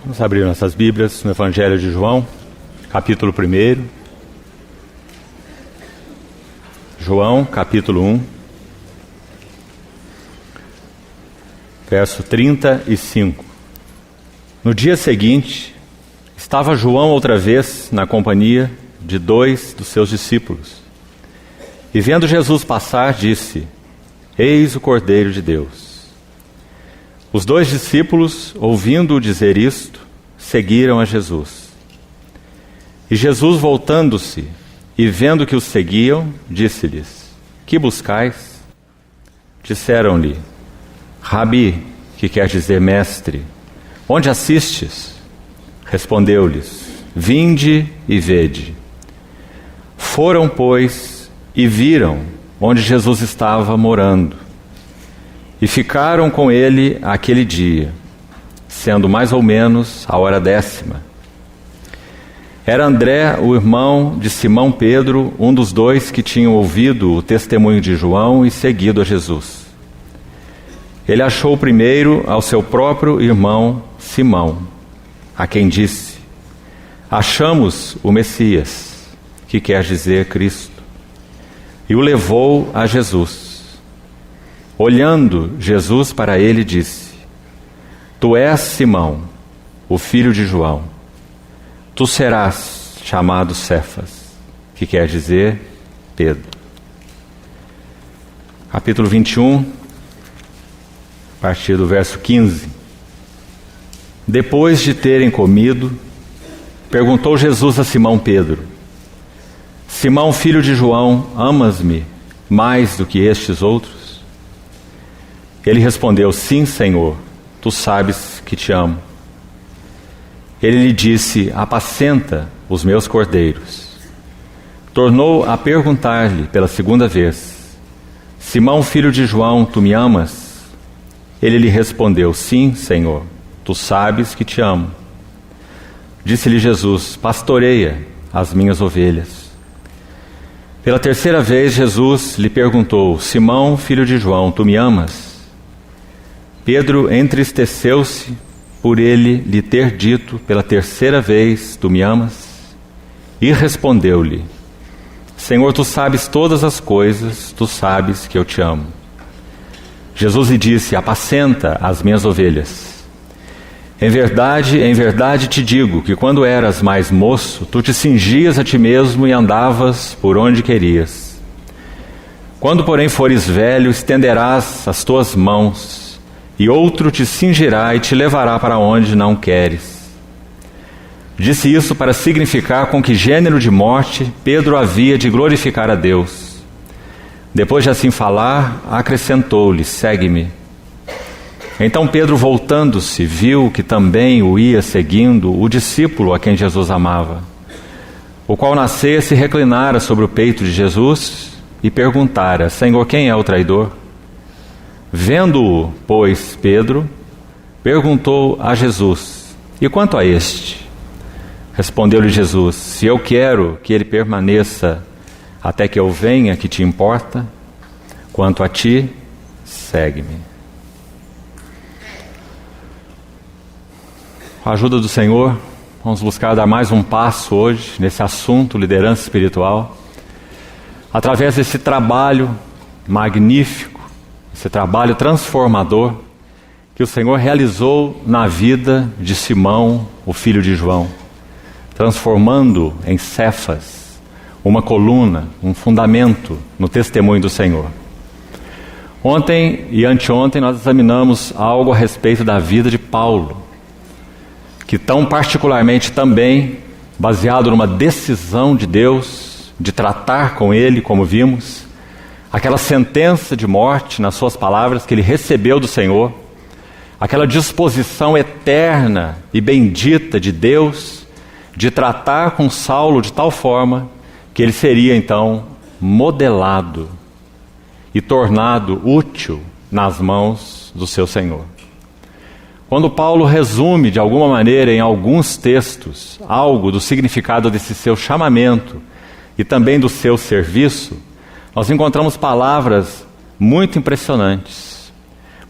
Vamos abrir nossas Bíblias no Evangelho de João, capítulo 1. João, capítulo 1, verso 35. No dia seguinte, estava João outra vez na companhia de 2 dos seus discípulos. E vendo Jesus passar, disse: Eis o Cordeiro de Deus. Os 2 discípulos, ouvindo-o dizer isto, seguiram a Jesus. E Jesus, voltando-se e vendo que os seguiam, disse-lhes: Que buscais? Disseram-lhe: Rabi, que quer dizer mestre, onde assistes? Respondeu-lhes: Vinde e vede. Foram, pois, e viram onde Jesus estava morando. E ficaram com ele aquele dia, sendo mais ou menos a hora 10ª. Era André, o irmão de Simão Pedro, um dos 2 que tinham ouvido o testemunho de João e seguido a Jesus. Ele achou primeiro ao seu próprio irmão Simão, a quem disse: Achamos o Messias, que quer dizer Cristo. E o levou a Jesus. Olhando Jesus para ele, disse: Tu és Simão, o filho de João. Tu serás chamado Cefas, que quer dizer Pedro. Capítulo 21, a partir do verso 15. Depois de terem comido, perguntou Jesus a Simão Pedro: Simão, filho de João, amas-me mais do que estes outros? Ele respondeu: Sim, Senhor, tu sabes que te amo. Ele lhe disse: Apacenta os meus cordeiros. Tornou a perguntar-lhe pela 2ª vez: Simão, filho de João, tu me amas? Ele lhe respondeu: Sim, Senhor, tu sabes que te amo. Disse-lhe Jesus: Pastoreia as minhas ovelhas. Pela 3ª vez Jesus lhe perguntou: Simão, filho de João, tu me amas? Pedro entristeceu-se por ele lhe ter dito pela 3ª vez: Tu me amas? E respondeu-lhe: Senhor, tu sabes todas as coisas, tu sabes que eu te amo. Jesus lhe disse: Apacenta as minhas ovelhas. Em verdade te digo que quando eras mais moço, tu te cingias a ti mesmo e andavas por onde querias. Quando, porém, fores velho, estenderás as tuas mãos, e outro te cingirá e te levará para onde não queres. Disse isso para significar com que gênero de morte Pedro havia de glorificar a Deus. Depois de assim falar, acrescentou-lhe: Segue-me. Então Pedro, voltando-se, viu que também o ia seguindo o discípulo a quem Jesus amava, o qual nascera se reclinara sobre o peito de Jesus e perguntara: Senhor, quem é o traidor? Vendo-o, pois, Pedro, perguntou a Jesus: E quanto a este? Respondeu-lhe Jesus: Se eu quero que ele permaneça até que eu venha, que te importa? Quanto a ti, segue-me. Com a ajuda do Senhor, vamos buscar dar mais um passo hoje nesse assunto, liderança espiritual, através desse trabalho magnífico, esse trabalho transformador que o Senhor realizou na vida de Simão, o filho de João, transformando em Cefas uma coluna, um fundamento no testemunho do Senhor. Ontem e anteontem nós examinamos algo a respeito da vida de Paulo, que tão particularmente também, baseado numa decisão de Deus de tratar com ele, como vimos, aquela sentença de morte, nas suas palavras, que ele recebeu do Senhor, aquela disposição eterna e bendita de Deus de tratar com Saulo de tal forma que ele seria então modelado e tornado útil nas mãos do seu Senhor. Quando Paulo resume de alguma maneira em alguns textos algo do significado desse seu chamamento e também do seu serviço, nós encontramos palavras muito impressionantes,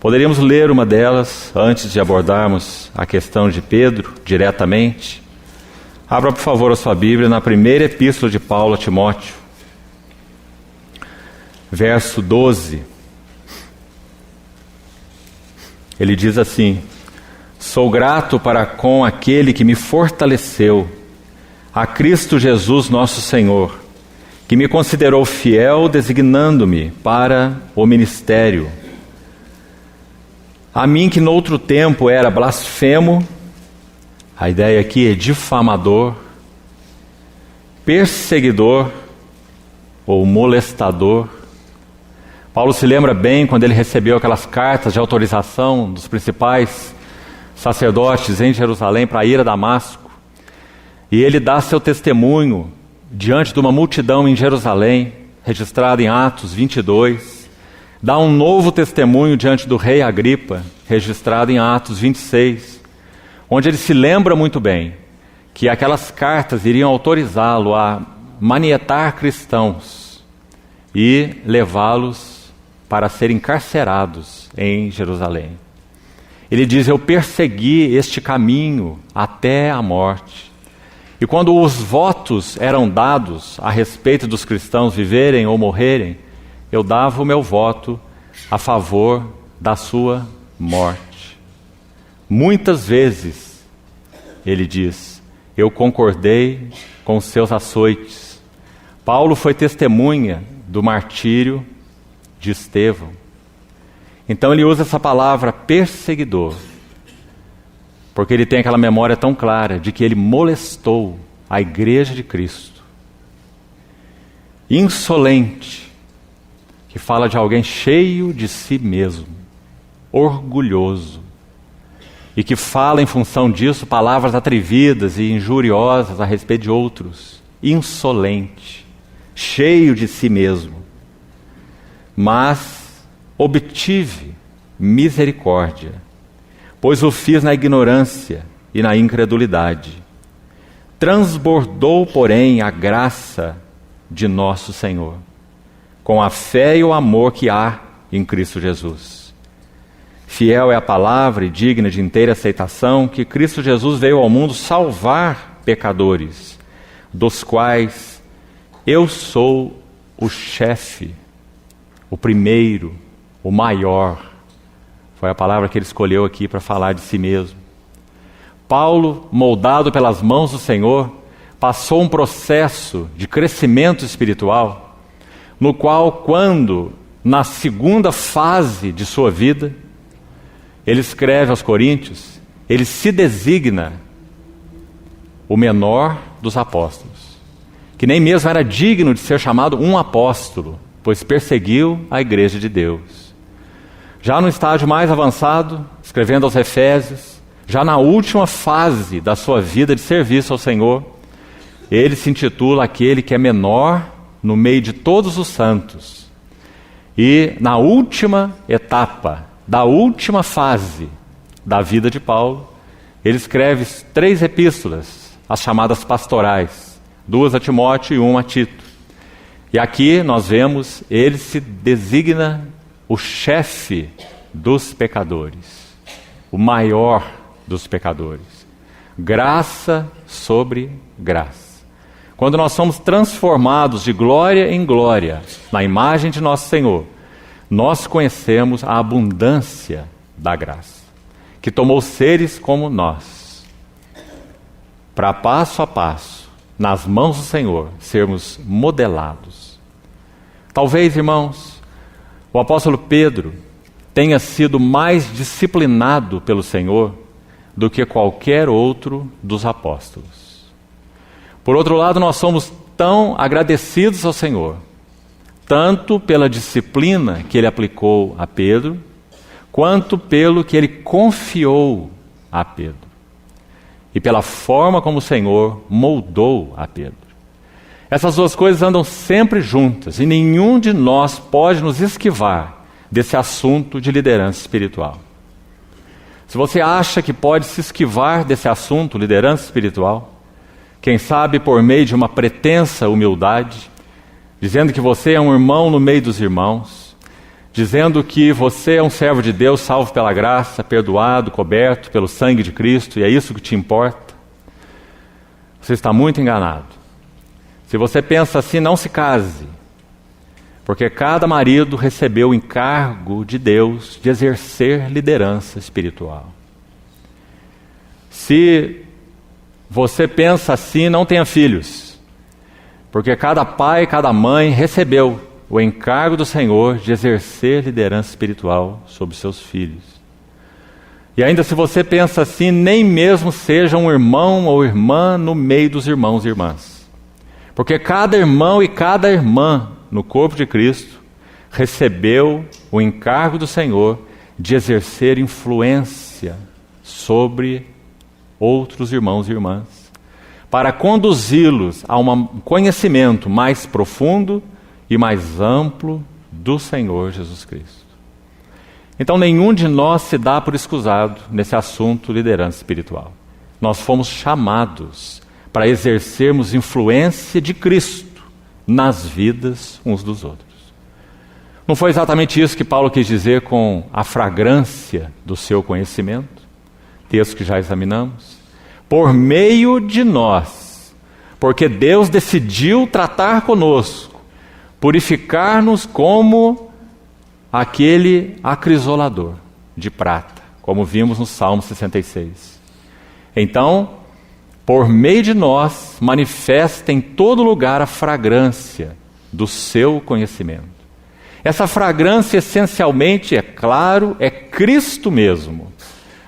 Poderíamos ler uma delas antes de abordarmos a questão de Pedro diretamente. Abra, por favor, a sua Bíblia na primeira epístola de Paulo a Timóteo, verso 12. Ele diz assim: sou grato para com aquele que me fortaleceu, a Cristo Jesus nosso Senhor, que me considerou fiel, designando-me para o ministério. A mim que noutro tempo era blasfemo, a ideia aqui é difamador, perseguidor ou molestador. Paulo se lembra bem quando ele recebeu aquelas cartas de autorização dos principais sacerdotes em Jerusalém para ir a Damasco. E ele dá seu testemunho diante de uma multidão em Jerusalém, registrado em Atos 22. Dá um novo testemunho diante do rei Agripa, registrado em Atos 26, onde ele se lembra muito bem que aquelas cartas iriam autorizá-lo a manietar cristãos e levá-los para serem encarcerados em Jerusalém. Ele diz: eu persegui este caminho até a morte. E quando os votos eram dados a respeito dos cristãos viverem ou morrerem, eu dava o meu voto a favor da sua morte. Muitas vezes, ele diz, eu concordei com os seus açoites. Paulo foi testemunha do martírio de Estevão. Então ele usa essa palavra perseguidor, porque ele tem aquela memória tão clara de que ele molestou a igreja de Cristo. Insolente, que fala de alguém cheio de si mesmo, orgulhoso, e que fala em função disso palavras atrevidas e injuriosas a respeito de outros. Insolente, cheio de si mesmo. Mas obtive misericórdia, pois o fiz na ignorância e na incredulidade. Transbordou, porém, a graça de nosso Senhor, com a fé e o amor que há em Cristo Jesus. Fiel é a palavra e digna de inteira aceitação que Cristo Jesus veio ao mundo salvar pecadores, dos quais eu sou o chefe, o primeiro, o maior. Foi a palavra que ele escolheu aqui para falar de si mesmo. Paulo, moldado pelas mãos do Senhor, passou um processo de crescimento espiritual, no qual, quando, na segunda fase de sua vida, ele escreve aos Coríntios, ele se designa o menor dos apóstolos, que nem mesmo era digno de ser chamado um apóstolo, pois perseguiu a igreja de Deus. Já no estágio mais avançado, escrevendo aos Efésios, já na última fase da sua vida de serviço ao Senhor, ele se intitula aquele que é menor no meio de todos os santos. E na última etapa, da última fase da vida de Paulo, ele escreve 3 epístolas, as chamadas pastorais, 2 a Timóteo e 1 a Tito. E aqui nós vemos, ele se designa o chefe dos pecadores, o maior dos pecadores. Graça sobre graça. Quando nós somos transformados de glória em glória na imagem de nosso Senhor, nós conhecemos a abundância da graça, que tomou seres como nós, para passo a passo, nas mãos do Senhor, sermos modelados. Talvez, irmãos, o apóstolo Pedro tenha sido mais disciplinado pelo Senhor do que qualquer outro dos apóstolos. Por outro lado, nós somos tão agradecidos ao Senhor, tanto pela disciplina que Ele aplicou a Pedro, quanto pelo que Ele confiou a Pedro, e pela forma como o Senhor moldou a Pedro. Essas duas coisas andam sempre juntas, e nenhum de nós pode nos esquivar desse assunto de liderança espiritual. Se você acha que pode se esquivar desse assunto, liderança espiritual, quem sabe por meio de uma pretensa humildade, dizendo que você é um irmão no meio dos irmãos, dizendo que você é um servo de Deus, salvo pela graça, perdoado, coberto pelo sangue de Cristo, e é isso que te importa, você está muito enganado. Se você pensa assim, não se case, porque cada marido recebeu o encargo de Deus de exercer liderança espiritual. Se você pensa assim, não tenha filhos, porque cada pai, cada mãe recebeu o encargo do Senhor de exercer liderança espiritual sobre seus filhos. E ainda se você pensa assim, nem mesmo seja um irmão ou irmã no meio dos irmãos e irmãs. Porque cada irmão e cada irmã no corpo de Cristo recebeu o encargo do Senhor de exercer influência sobre outros irmãos e irmãs, para conduzi-los a um conhecimento mais profundo e mais amplo do Senhor Jesus Cristo. Então nenhum de nós se dá por escusado nesse assunto liderança espiritual. Nós fomos chamados para exercermos influência de Cristo nas vidas uns dos outros. Não foi exatamente isso que Paulo quis dizer com a fragrância do seu conhecimento? Texto que já examinamos. Por meio de nós, porque Deus decidiu tratar conosco, purificar-nos como aquele acrisolador de prata, como vimos no Salmo 66. Então, por meio de nós, manifesta em todo lugar a fragrância do seu conhecimento. Essa fragrância, essencialmente, é claro, é Cristo mesmo.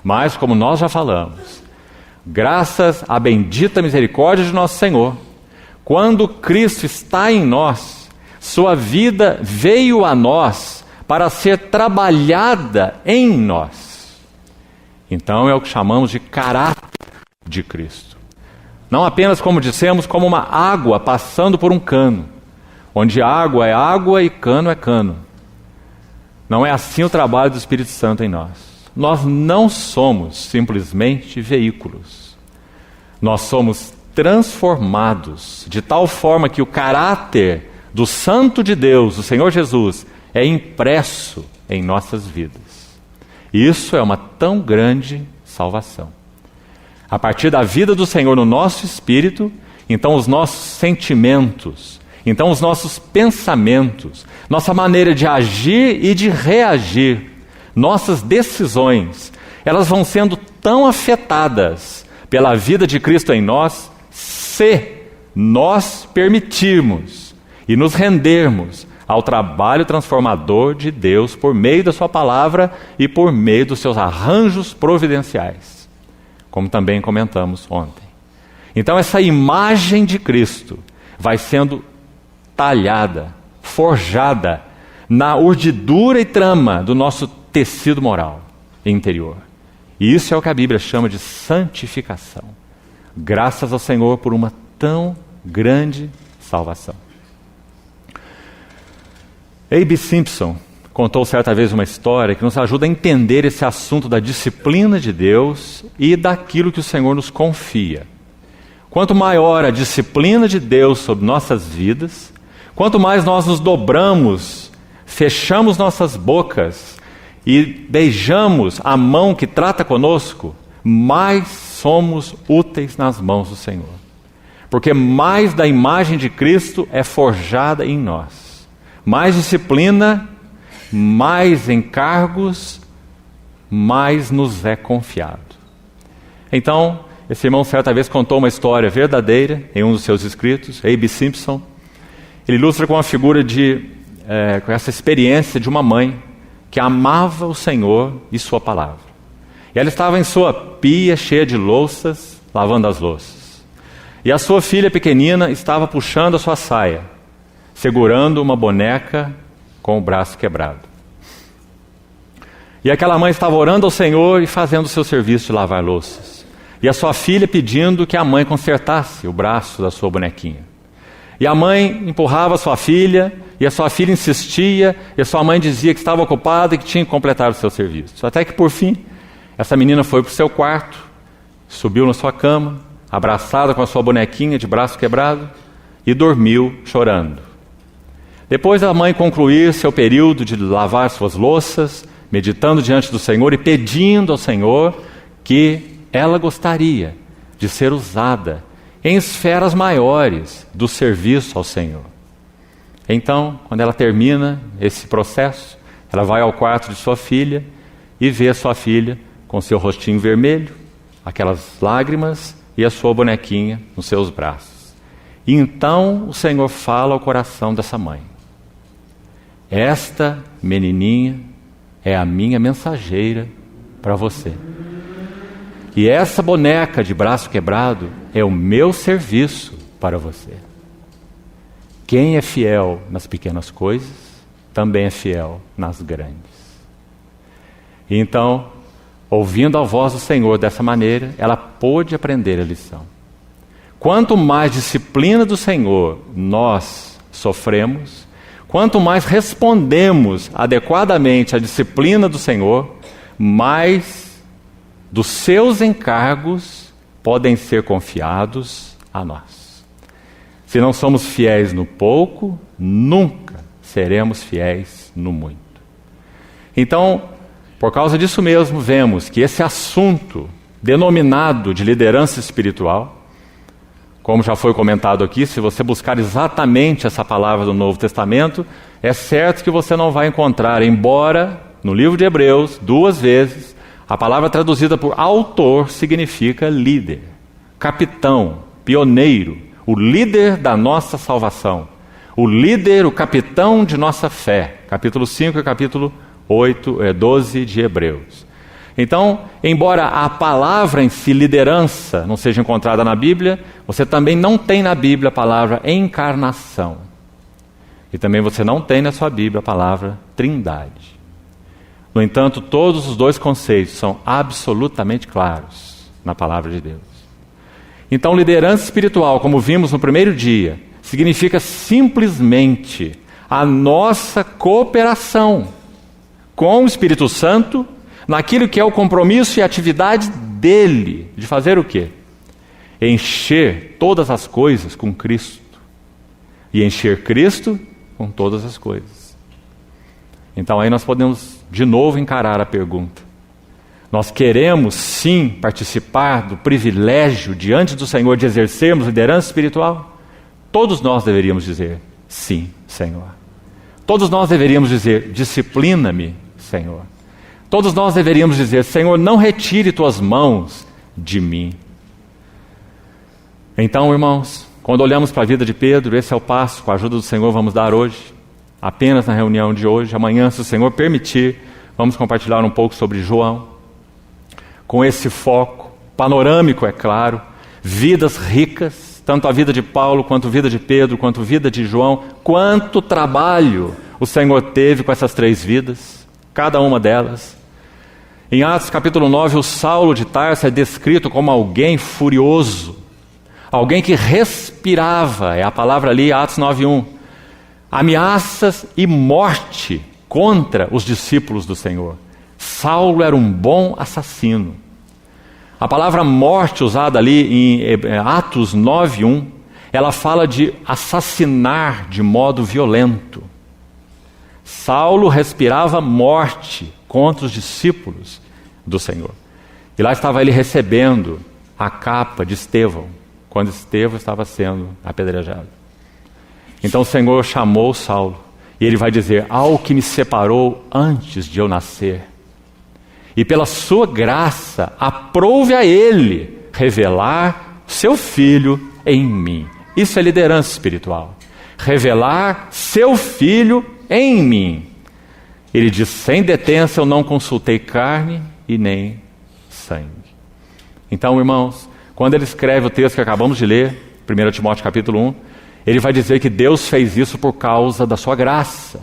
Mas, como nós já falamos, graças à bendita misericórdia de nosso Senhor, quando Cristo está em nós, sua vida veio a nós para ser trabalhada em nós. Então é o que chamamos de caráter de Cristo. Não apenas, como dissemos, como uma água passando por um cano, onde água é água e cano é cano. Não é assim o trabalho do Espírito Santo em nós. Nós não somos simplesmente veículos. Nós somos transformados de tal forma que o caráter do Santo de Deus, o Senhor Jesus, é impresso em nossas vidas. Isso é uma tão grande salvação. A partir da vida do Senhor no nosso espírito, então os nossos sentimentos, então os nossos pensamentos, nossa maneira de agir e de reagir, nossas decisões, elas vão sendo tão afetadas pela vida de Cristo em nós, se nós permitirmos e nos rendermos ao trabalho transformador de Deus por meio da sua palavra e por meio dos seus arranjos providenciais, como também comentamos ontem. Então essa imagem de Cristo vai sendo talhada, forjada na urdidura e trama do nosso tecido moral interior. E isso é o que a Bíblia chama de santificação. Graças ao Senhor por uma tão grande salvação. A.B. Simpson contou certa vez uma história que nos ajuda a entender esse assunto da disciplina de Deus e daquilo que o Senhor nos confia. Quanto maior a disciplina de Deus sobre nossas vidas, quanto mais nós nos dobramos, fechamos nossas bocas e beijamos a mão que trata conosco, mais somos úteis nas mãos do Senhor. Porque mais da imagem de Cristo é forjada em nós. Mais disciplina, mais encargos, mais nos é confiado. Então, esse irmão certa vez contou uma história verdadeira em um dos seus escritos, A.B. Simpson. Ele ilustra com a figura com essa experiência de uma mãe que amava o Senhor e sua palavra. E ela estava em sua pia cheia de louças, lavando as louças. E a sua filha pequenina estava puxando a sua saia, segurando uma boneca com o braço quebrado. E aquela mãe estava orando ao Senhor e fazendo o seu serviço de lavar louças. E a sua filha pedindo que a mãe consertasse o braço da sua bonequinha. E a mãe empurrava a sua filha, e a sua filha insistia, e a sua mãe dizia que estava ocupada e que tinha que completar o seu serviço. Até que, por fim, essa menina foi para o seu quarto, subiu na sua cama, abraçada com a sua bonequinha de braço quebrado, e dormiu chorando. Depois da mãe concluir seu período de lavar suas louças, meditando diante do Senhor e pedindo ao Senhor que ela gostaria de ser usada em esferas maiores do serviço ao Senhor. Então, quando ela termina esse processo, ela vai ao quarto de sua filha e vê sua filha com seu rostinho vermelho, aquelas lágrimas e a sua bonequinha nos seus braços. E então o Senhor fala ao coração dessa mãe: esta menininha é a minha mensageira para você. E essa boneca de braço quebrado é o meu serviço para você. Quem é fiel nas pequenas coisas, também é fiel nas grandes. E então, ouvindo a voz do Senhor dessa maneira, ela pôde aprender a lição. Quanto mais disciplina do Senhor nós sofremos, quanto mais respondemos adequadamente à disciplina do Senhor, mais dos seus encargos podem ser confiados a nós. Se não somos fiéis no pouco, nunca seremos fiéis no muito. Então, por causa disso mesmo, vemos que esse assunto denominado de liderança espiritual, como já foi comentado aqui, se você buscar exatamente essa palavra do Novo Testamento, é certo que você não vai encontrar, embora no livro de Hebreus, 2 vezes, a palavra traduzida por autor significa líder, capitão, pioneiro, o líder da nossa salvação, o líder, o capitão de nossa fé. Capítulo 5 e capítulo 12 de Hebreus. Então, embora a palavra em si, liderança, não seja encontrada na Bíblia, você também não tem na Bíblia a palavra encarnação. E também você não tem na sua Bíblia a palavra trindade. No entanto, todos os dois conceitos são absolutamente claros na palavra de Deus. Então, liderança espiritual, como vimos no primeiro dia, significa simplesmente a nossa cooperação com o Espírito Santo naquilo que é o compromisso e a atividade dele, de fazer o quê? Encher todas as coisas com Cristo. E encher Cristo com todas as coisas. Então aí nós podemos de novo encarar a pergunta: nós queremos sim participar do privilégio diante do Senhor de exercermos liderança espiritual? Todos nós deveríamos dizer sim, Senhor. Todos nós deveríamos dizer: disciplina-me, Senhor. Todos nós deveríamos dizer: Senhor, não retire tuas mãos de mim. Então, irmãos, quando olhamos para a vida de Pedro, esse é o passo, com a ajuda do Senhor, vamos dar hoje, apenas na reunião de hoje. Amanhã, se o Senhor permitir, vamos compartilhar um pouco sobre João, com esse foco panorâmico, é claro, vidas ricas, tanto a vida de Paulo, quanto a vida de Pedro, quanto a vida de João. Quanto trabalho o Senhor teve com essas 3 vidas, cada uma delas. Em Atos capítulo 9, o Saulo de Tarso é descrito como alguém furioso, alguém que respirava, é a palavra ali, Atos 9:1, ameaças e morte contra os discípulos do Senhor. Saulo era um bom assassino. A palavra morte usada ali em Atos 9:1, ela fala de assassinar de modo violento. Saulo respirava morte contra os discípulos do Senhor. E lá estava ele recebendo a capa de Estevão, quando Estevão estava sendo apedrejado. Então o Senhor chamou Saulo, e ele vai dizer: ao que me separou antes de eu nascer, e pela sua graça aprouve a ele revelar seu Filho em mim. Isso é liderança espiritual. Revelar seu Filho em mim. Ele diz: sem detença eu não consultei carne e nem sangue. Então, irmãos, quando ele escreve o texto que acabamos de ler, 1 Timóteo capítulo 1, ele vai dizer que Deus fez isso por causa da sua graça.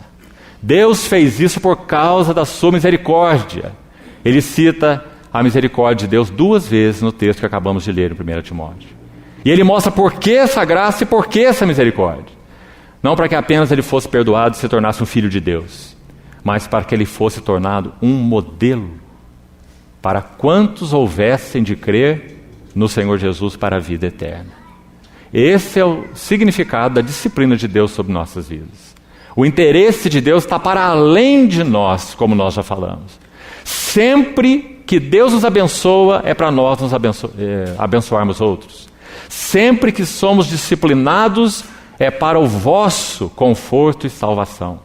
Deus fez isso por causa da sua misericórdia. Ele cita a misericórdia de Deus 2 vezes no texto que acabamos de ler em 1 Timóteo. E ele mostra por que essa graça e por que essa misericórdia. Não para que apenas ele fosse perdoado e se tornasse um filho de Deus, mas para que ele fosse tornado um modelo para quantos houvessem de crer no Senhor Jesus para a vida eterna. Esse é o significado da disciplina de Deus sobre nossas vidas. O interesse de Deus está para além de nós, como nós já falamos. Sempre que Deus nos abençoa, é para nós nos abençoarmos outros. Sempre que somos disciplinados, é para o vosso conforto e salvação.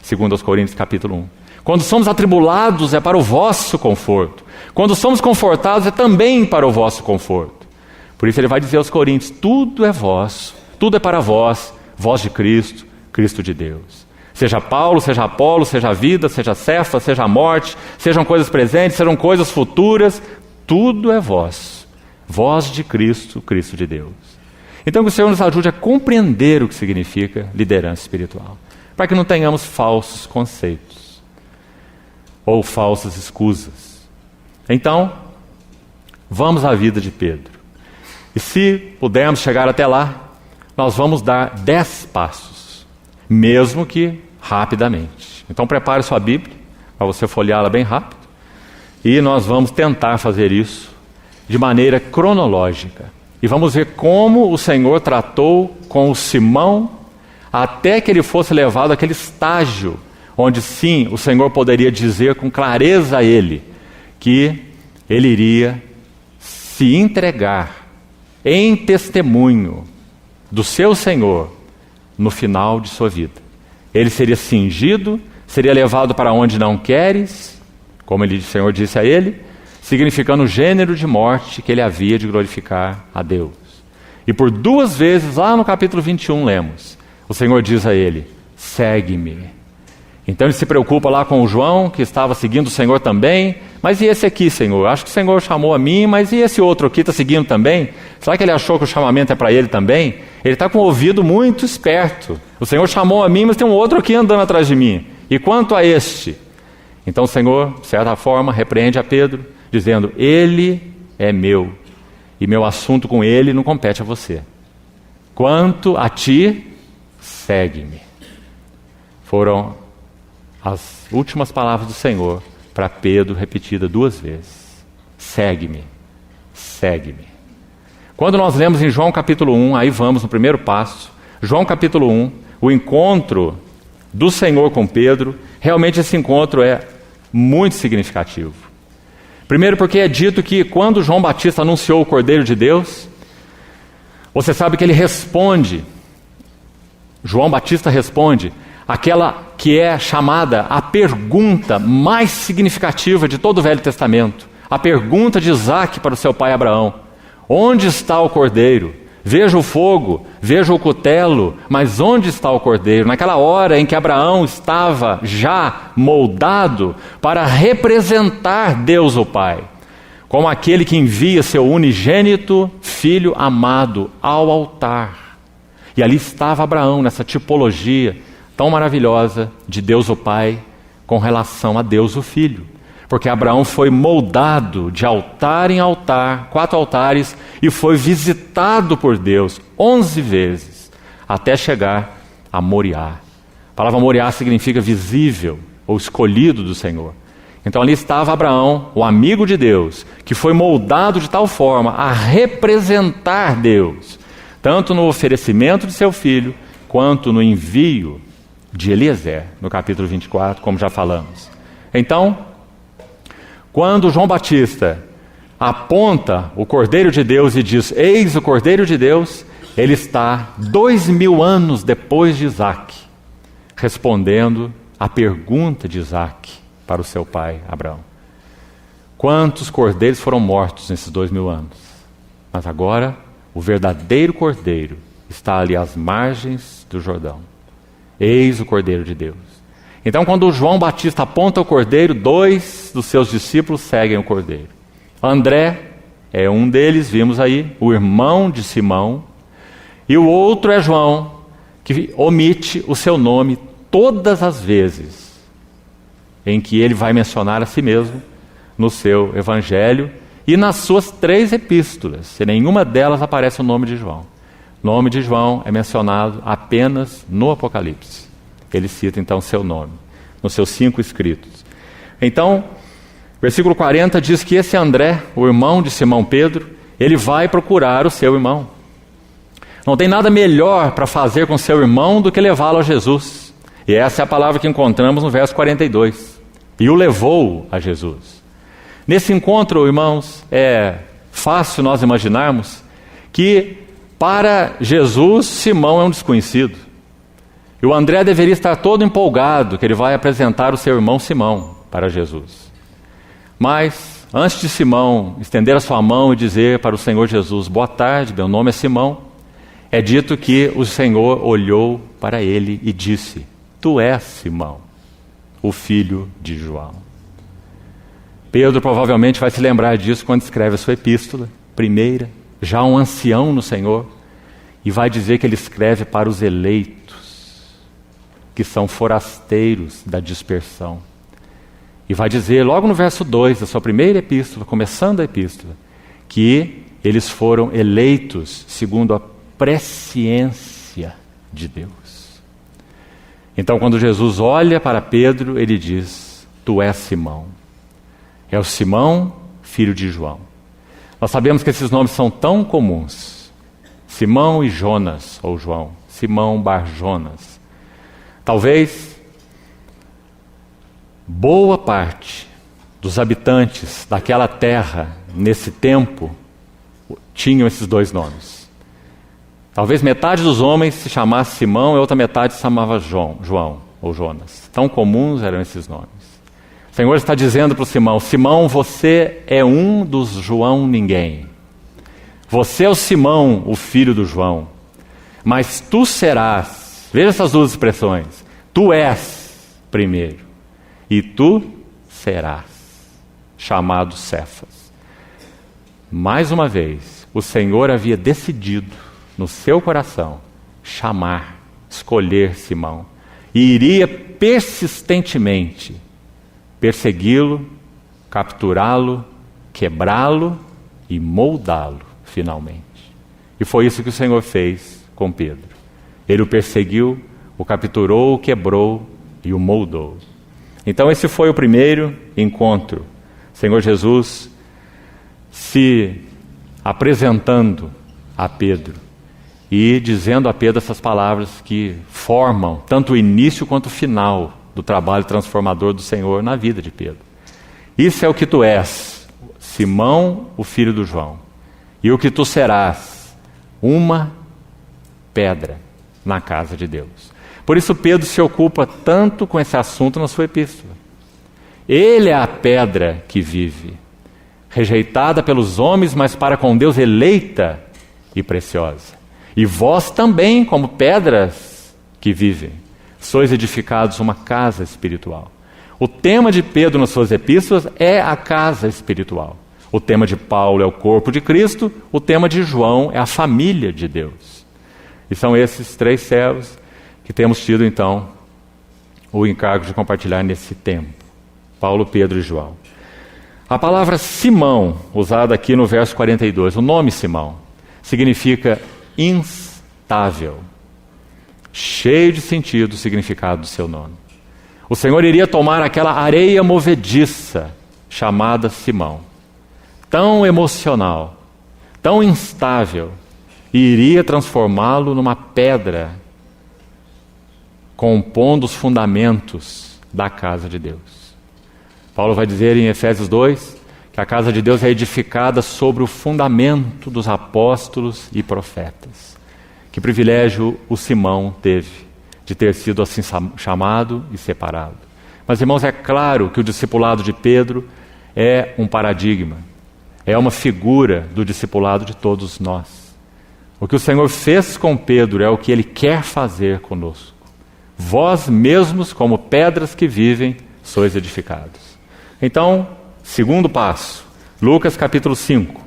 Segundo aos Coríntios capítulo 1. Quando somos atribulados, é para o vosso conforto. Quando somos confortados, é também para o vosso conforto. Por isso ele vai dizer aos Coríntios, tudo é vosso, tudo é para vós, voz de Cristo, Cristo de Deus. Seja Paulo, seja Apolo, seja a vida, seja Cefa, seja a morte, sejam coisas presentes, sejam coisas futuras, tudo é vosso, voz de Cristo, Cristo de Deus. Então que o Senhor nos ajude a compreender o que significa liderança espiritual, para que não tenhamos falsos conceitos ou falsas escusas. Então, vamos à vida de Pedro. E se pudermos chegar até lá, nós vamos dar 10 passos, mesmo que rapidamente. Então prepare sua Bíblia, para você folheá-la bem rápido, e nós vamos tentar fazer isso de maneira cronológica. E vamos ver como o Senhor tratou com o Simão, até que ele fosse levado àquele estágio, onde sim, o Senhor poderia dizer com clareza a ele, que ele iria se entregar em testemunho do seu Senhor no final de sua vida. Ele seria cingido, seria levado para onde não queres, como o Senhor disse a ele, significando o gênero de morte que ele havia de glorificar a Deus. E por 2 vezes, lá no capítulo 21, lemos, o Senhor diz a ele, segue-me. Então ele se preocupa lá com o João, que estava seguindo o Senhor também. Mas e esse aqui, Senhor? Acho que o Senhor chamou a mim, mas e esse outro aqui está seguindo também? Será que ele achou que o chamamento é para ele também? Ele está com o ouvido muito esperto. O Senhor chamou a mim, mas tem um outro aqui andando atrás de mim. E quanto a este? Então o Senhor, de certa forma, repreende a Pedro, dizendo, ele é meu, e meu assunto com ele não compete a você. Quanto a ti, segue-me. Foram as últimas palavras do Senhor para Pedro, repetida 2 vezes. Segue-me, segue-me. Quando nós lemos em João capítulo 1, aí vamos no primeiro passo, João capítulo 1, o encontro do Senhor com Pedro, realmente esse encontro é muito significativo. Primeiro porque é dito que quando João Batista anunciou o Cordeiro de Deus, você sabe que ele responde, João Batista responde, aquela que é chamada a pergunta mais significativa de todo o Velho Testamento. A pergunta de Isaac para o seu pai Abraão. Onde está o cordeiro? Veja o fogo, veja o cutelo, mas onde está o cordeiro? Naquela hora em que Abraão estava já moldado para representar Deus o Pai, como aquele que envia seu unigênito filho amado ao altar. E ali estava Abraão, nessa tipologia tão maravilhosa de Deus o Pai com relação a Deus o Filho. Porque Abraão foi moldado de altar em altar, 4 altares, e foi visitado por Deus 11 vezes, até chegar a Moriá. A palavra Moriá significa visível, ou escolhido do Senhor. Então ali estava Abraão, o amigo de Deus, que foi moldado de tal forma a representar Deus, tanto no oferecimento de seu filho, quanto no envio de Eliezer, no capítulo 24, como já falamos. Então, quando João Batista aponta o Cordeiro de Deus e diz, eis o Cordeiro de Deus, ele está 2000 anos depois de Isaac, respondendo à pergunta de Isaac para o seu pai Abraão. Quantos cordeiros foram mortos nesses 2000 anos? Mas agora, o verdadeiro Cordeiro está ali às margens do Jordão. Eis o Cordeiro de Deus. Então, quando João Batista aponta o Cordeiro, 2 dos seus discípulos seguem o Cordeiro. André é um deles, vimos aí, o irmão de Simão. E o outro é João, que omite o seu nome todas as vezes em que ele vai mencionar a si mesmo no seu evangelho e nas suas 3 epístolas. Em nenhuma delas aparece o nome de João. O nome de João é mencionado apenas no Apocalipse. Ele cita então seu nome, nos seus 5 escritos. Então, versículo 40 diz que esse André, o irmão de Simão Pedro, ele vai procurar o seu irmão. Não tem nada melhor para fazer com seu irmão do que levá-lo a Jesus. E essa é a palavra que encontramos no verso 42. E o levou a Jesus. Nesse encontro, irmãos, é fácil nós imaginarmos que para Jesus, Simão é um desconhecido. E o André deveria estar todo empolgado que ele vai apresentar o seu irmão Simão para Jesus. Mas, antes de Simão estender a sua mão e dizer para o Senhor Jesus, boa tarde, meu nome é Simão, é dito que o Senhor olhou para ele e disse, tu és Simão, o filho de João. Pedro provavelmente vai se lembrar disso quando escreve a sua epístola, primeira, já um ancião no Senhor, e vai dizer que ele escreve para os eleitos, que são forasteiros da dispersão. E vai dizer logo no verso 2 da sua primeira epístola, começando a epístola, que eles foram eleitos segundo a presciência de Deus. Então, quando Jesus olha para Pedro, ele diz, tu és Simão. É o Simão, filho de João. Nós sabemos que esses nomes são tão comuns. Simão e Jonas, ou João. Simão bar Jonas. Talvez boa parte dos habitantes daquela terra, nesse tempo, tinham esses dois nomes. Talvez metade dos homens se chamasse Simão e outra metade se chamava João ou Jonas. Tão comuns eram esses nomes. O Senhor está dizendo para o Simão, Simão, você é um dos João ninguém. Você é o Simão, o filho do João. Mas tu serás, veja essas duas expressões, tu és primeiro e tu serás chamado Cefas. Mais uma vez, o Senhor havia decidido no seu coração, chamar, escolher Simão, e iria persistentemente persegui-lo, capturá-lo, quebrá-lo e moldá-lo finalmente. E foi isso que o Senhor fez com Pedro. Ele o perseguiu, o capturou, o quebrou e o moldou. Então esse foi o primeiro encontro. Senhor Jesus se apresentando a Pedro e dizendo a Pedro essas palavras que formam tanto o início quanto o final do trabalho transformador do Senhor na vida de Pedro. Isso é o que tu és, Simão, o filho do João. E o que tu serás, uma pedra na casa de Deus. Por isso Pedro se ocupa tanto com esse assunto na sua epístola. Ele é a pedra que vive, rejeitada pelos homens, mas para com Deus eleita e preciosa. E vós também, como pedras que vivem, sois edificados uma casa espiritual. O tema de Pedro nas suas epístolas é a casa espiritual. O tema de Paulo é o corpo de Cristo, o tema de João é a família de Deus. E são esses três servos que temos tido, então, o encargo de compartilhar nesse tempo. Paulo, Pedro e João. A palavra Simão, usada aqui no verso 42, o nome Simão, significa instável. Cheio de sentido o significado do seu nome. O Senhor iria tomar aquela areia movediça chamada Simão, tão emocional, tão instável, e iria transformá-lo numa pedra, compondo os fundamentos da casa de Deus. Paulo vai dizer em Efésios 2 que a casa de Deus é edificada sobre o fundamento dos apóstolos e profetas. Que privilégio o Simão teve de ter sido assim chamado e separado. Mas, irmãos, é claro que o discipulado de Pedro é um paradigma, é uma figura do discipulado de todos nós. O que o Senhor fez com Pedro é o que Ele quer fazer conosco. Vós mesmos, como pedras que vivem, sois edificados. Então, segundo passo, Lucas capítulo 5.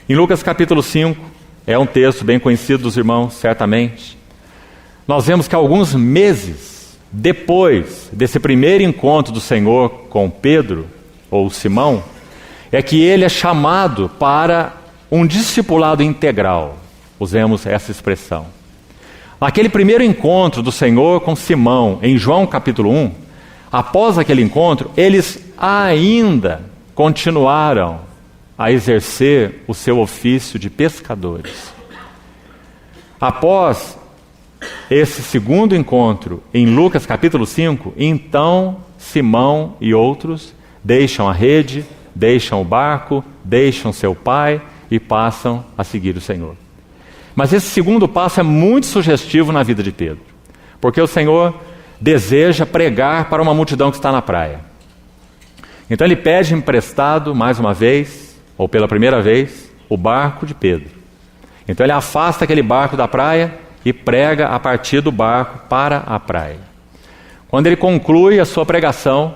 Em Lucas capítulo 5, é um texto bem conhecido dos irmãos, certamente. Nós vemos que alguns meses depois desse primeiro encontro do Senhor com Pedro, ou Simão, é que ele é chamado para um discipulado integral. Usemos essa expressão. Naquele primeiro encontro do Senhor com Simão, em João capítulo 1, após aquele encontro, eles ainda continuaram a exercer o seu ofício de pescadores. Após esse segundo encontro em Lucas capítulo 5, então Simão e outros deixam a rede, deixam o barco, deixam seu pai e passam a seguir o Senhor. Mas esse segundo passo é muito sugestivo na vida de Pedro, porque o Senhor deseja pregar para uma multidão que está na praia. Então ele pede emprestado, mais uma vez, ou pela primeira vez, o barco de Pedro. Então ele afasta aquele barco da praia e prega a partir do barco para a praia. Quando ele conclui a sua pregação,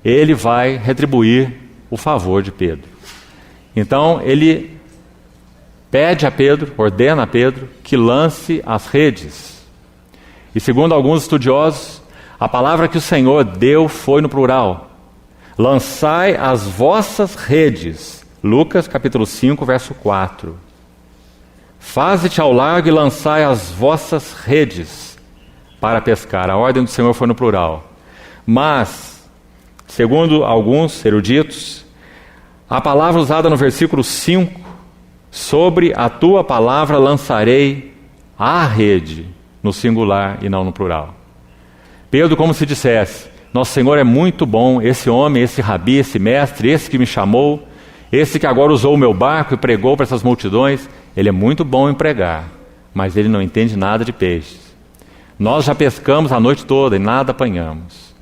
ele vai retribuir o favor de Pedro. Então ele pede a Pedro, ordena a Pedro, que lance as redes. E segundo alguns estudiosos, a palavra que o Senhor deu foi no plural. Lançai as vossas redes. Lucas capítulo 5, verso 4. Faze-te ao largo e lançai as vossas redes para pescar. A ordem do Senhor foi no plural. Mas, segundo alguns eruditos, a palavra usada no versículo 5, sobre a tua palavra lançarei a rede, no singular e não no plural. Pedro, como se dissesse, nosso Senhor é muito bom, esse homem, esse rabi, esse mestre, esse que me chamou, esse que agora usou o meu barco e pregou para essas multidões, ele é muito bom em pregar, mas ele não entende nada de peixes. Nós já pescamos a noite toda e nada apanhamos.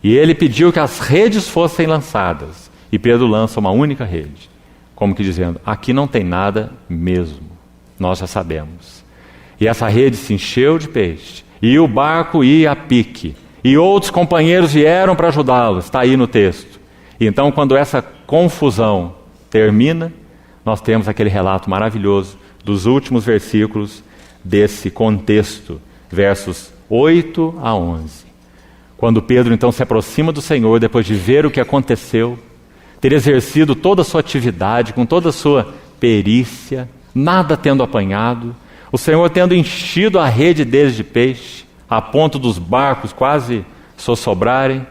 E ele pediu que as redes fossem lançadas, e Pedro lança uma única rede, como que dizendo, aqui não tem nada mesmo, nós já sabemos. E essa rede se encheu de peixe, e o barco ia a pique, e outros companheiros vieram para ajudá-los, está aí no texto. E então, quando essa confusão termina, nós temos aquele relato maravilhoso dos últimos versículos desse contexto, versos 8 a 11. Quando Pedro então se aproxima do Senhor, depois de ver o que aconteceu, ter exercido toda a sua atividade, com toda a sua perícia, nada tendo apanhado, o Senhor tendo enchido a rede deles de peixe, a ponto dos barcos quase sossobrarem.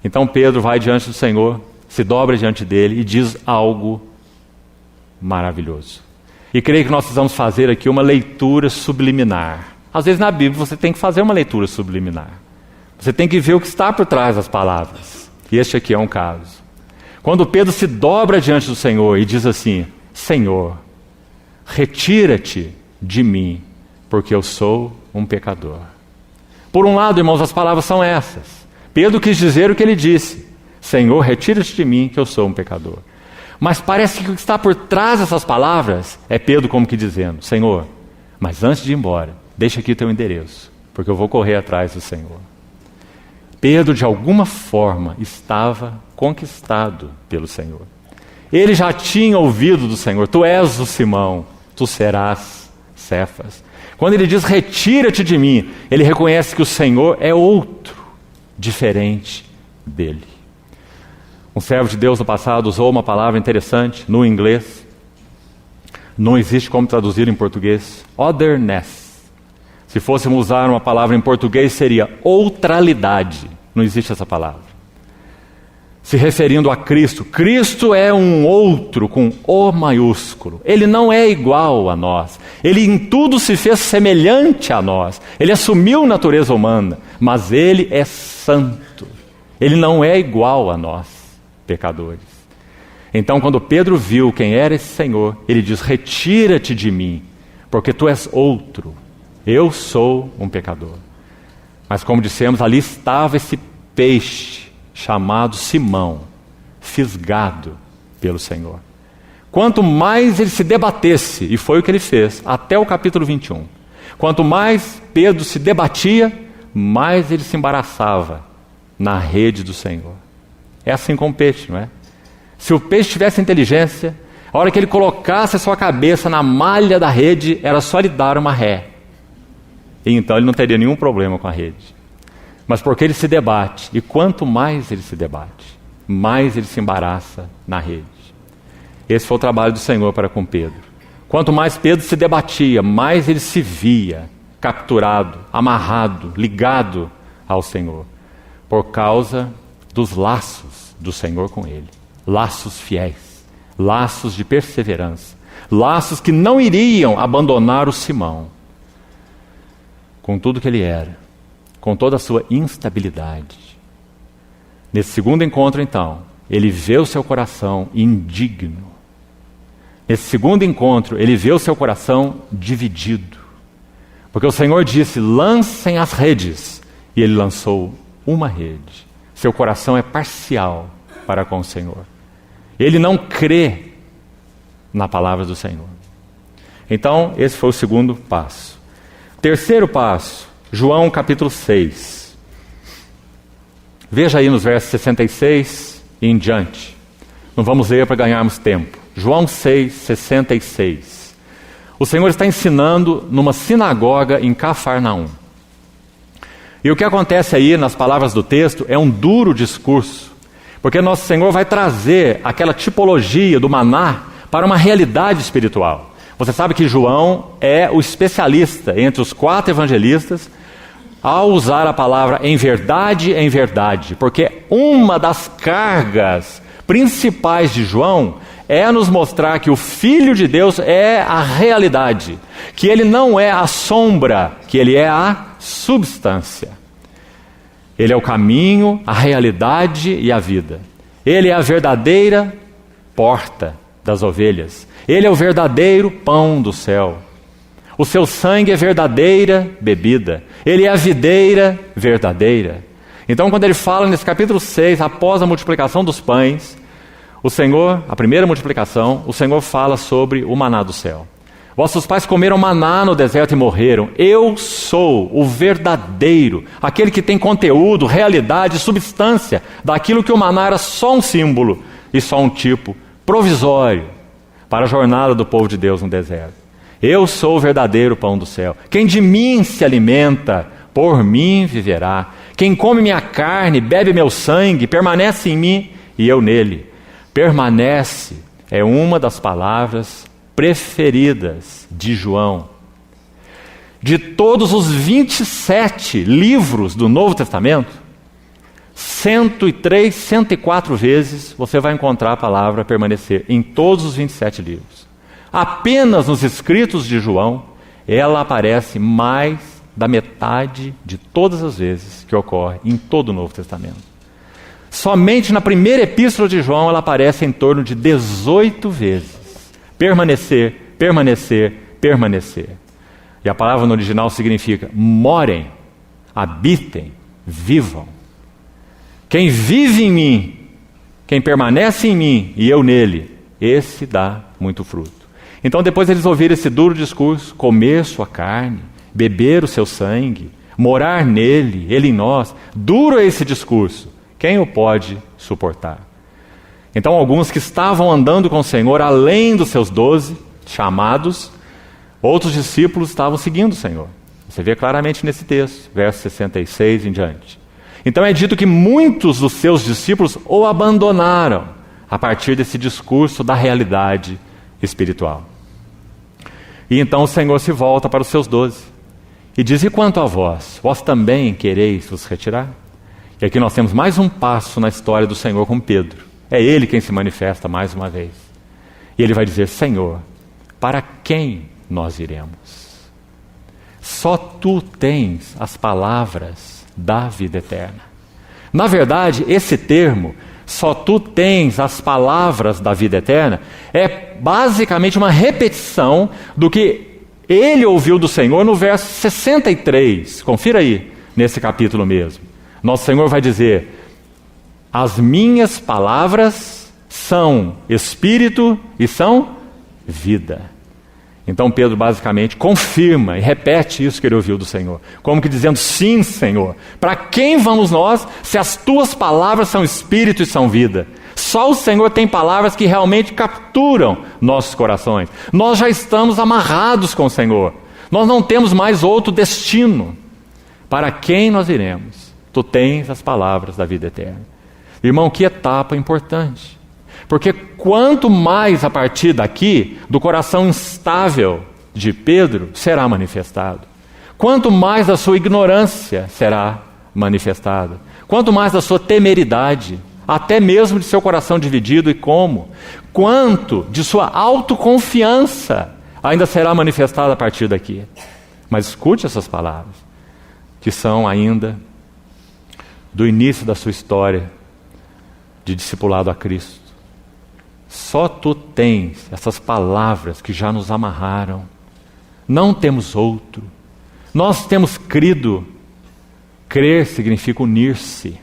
Então Pedro vai diante do Senhor, se dobra diante dele e diz algo maravilhoso. E creio que nós precisamos fazer aqui uma leitura subliminar. Às vezes na Bíblia você tem que fazer uma leitura subliminar. Você tem que ver o que está por trás das palavras. E este aqui é um caso. Quando Pedro se dobra diante do Senhor e diz assim, Senhor, retira-te de mim, porque eu sou um pecador. Por um lado, irmãos, as palavras são essas. Pedro quis dizer o que ele disse. Senhor, retira-te de mim, que eu sou um pecador. Mas parece que o que está por trás dessas palavras é Pedro como que dizendo, Senhor, mas antes de ir embora, deixa aqui o teu endereço, porque eu vou correr atrás do Senhor. Pedro, de alguma forma, estava conquistado pelo Senhor. Ele já tinha ouvido do Senhor, tu és o Simão, tu serás Cefas. Quando ele diz, retira-te de mim, ele reconhece que o Senhor é outro, diferente dele. Um servo de Deus no passado usou uma palavra interessante no inglês. Não existe como traduzir em português. Otherness. Se fôssemos usar uma palavra em português, seria outralidade. Não existe essa palavra. Se referindo a Cristo. Cristo é um outro com O maiúsculo. Ele não é igual a nós. Ele em tudo se fez semelhante a nós. Ele assumiu natureza humana, mas ele é santo. Ele não é igual a nós, pecadores. Então, quando Pedro viu quem era esse Senhor, ele diz, retira-te de mim, porque tu és outro. Eu sou um pecador. Mas como dissemos, ali estava esse peixe chamado Simão, fisgado pelo Senhor. Quanto mais ele se debatesse, e foi o que ele fez, até o capítulo 21, quanto mais Pedro se debatia, mais ele se embaraçava na rede do Senhor. É assim com o peixe, não é? Se o peixe tivesse inteligência, a hora que ele colocasse a sua cabeça na malha da rede, era só lhe dar uma ré. E então ele não teria nenhum problema com a rede. Mas porque ele se debate, e quanto mais ele se debate, mais ele se embaraça na rede. Esse foi o trabalho do Senhor para com Pedro. Quanto mais Pedro se debatia, mais ele se via capturado, amarrado, ligado ao Senhor, por causa dos laços do Senhor com ele. Laços fiéis, laços de perseverança, laços que não iriam abandonar o Simão. com tudo que ele era, com toda a sua instabilidade. Nesse segundo encontro, então, ele vê o seu coração indigno. Nesse segundo encontro, ele vê o seu coração dividido. Porque o Senhor disse, lancem as redes. E ele lançou uma rede. Seu coração é parcial para com o Senhor. Ele não crê na palavra do Senhor. Então, esse foi o segundo passo. Terceiro passo, João capítulo 6. Veja aí nos versos 66 e em diante. Não vamos ler para ganharmos tempo. João 6, 66. O Senhor está ensinando numa sinagoga em Cafarnaum. E o que acontece aí nas palavras do texto é um duro discurso, porque nosso Senhor vai trazer aquela tipologia do maná para uma realidade espiritual. Você sabe que João é o especialista entre os 4 evangelistas ao usar a palavra em verdade, porque uma das cargas principais de João é nos mostrar que o Filho de Deus é a realidade, que ele não é a sombra, que ele é a substância. Ele é o caminho, a realidade e a vida. Ele é a verdadeira porta das ovelhas. Ele é o verdadeiro pão do céu. O seu sangue é verdadeira bebida. Ele é a videira verdadeira. Então, quando ele fala nesse capítulo 6, após a multiplicação dos pães, o Senhor, a primeira multiplicação, o Senhor fala sobre o maná do céu. Vossos pais comeram maná no deserto e morreram. Eu sou o verdadeiro, aquele que tem conteúdo, realidade, substância daquilo que o maná era só um símbolo e só um tipo provisório para a jornada do povo de Deus no deserto. Eu sou o verdadeiro pão do céu. Quem de mim se alimenta, por mim viverá. Quem come minha carne, bebe meu sangue, permanece em mim e eu nele. Permanece é uma das palavras preferidas de João. De todos os 27 livros do Novo Testamento, 103, 104 vezes você vai encontrar a palavra permanecer em todos os 27 livros. Apenas nos escritos de João, ela aparece mais da metade de todas as vezes que ocorre em todo o Novo Testamento. Somente na primeira epístola de João ela aparece em torno de 18 vezes. Permanecer, permanecer, permanecer. E a palavra no original significa morem, habitem, vivam. Quem vive em mim, quem permanece em mim e eu nele, esse dá muito fruto. Então depois eles ouviram esse duro discurso, comer sua carne, beber o seu sangue, morar nele, ele em nós, duro é esse discurso. Quem o pode suportar? Então alguns que estavam andando com o Senhor, além dos seus 12 chamados, outros discípulos estavam seguindo o Senhor. Você vê claramente nesse texto, verso 66 em diante. Então é dito que muitos dos seus discípulos o abandonaram a partir desse discurso da realidade espiritual. E então o Senhor se volta para os seus 12 e diz, e quanto a vós, vós também quereis vos retirar? E aqui nós temos mais um passo na história do Senhor com Pedro. É ele quem se manifesta mais uma vez. E ele vai dizer, Senhor, para quem nós iremos? Só tu tens as palavras da vida eterna. Na verdade, esse termo, só tu tens as palavras da vida eterna, é basicamente uma repetição do que ele ouviu do Senhor no verso 63. Confira aí, nesse capítulo mesmo. Nosso Senhor vai dizer, as minhas palavras são espírito e são vida. Então Pedro basicamente confirma e repete isso que ele ouviu do Senhor. Como que dizendo, sim, Senhor, para quem vamos nós se as tuas palavras são espírito e são vida? Só o Senhor tem palavras que realmente capturam nossos corações. Nós já estamos amarrados com o Senhor. Nós não temos mais outro destino. Para quem nós iremos? Tu tens as palavras da vida eterna. Irmão, que etapa importante. Porque quanto mais a partir daqui, do coração instável de Pedro, será manifestado. Quanto mais da sua ignorância será manifestada. Quanto mais da sua temeridade, até mesmo de seu coração dividido e como. Quanto de sua autoconfiança ainda será manifestada a partir daqui. Mas escute essas palavras. que são ainda do início da sua história de discipulado a Cristo. Só tu tens essas palavras que já nos amarraram. Não temos outro. Nós temos crido. Crer significa unir-se.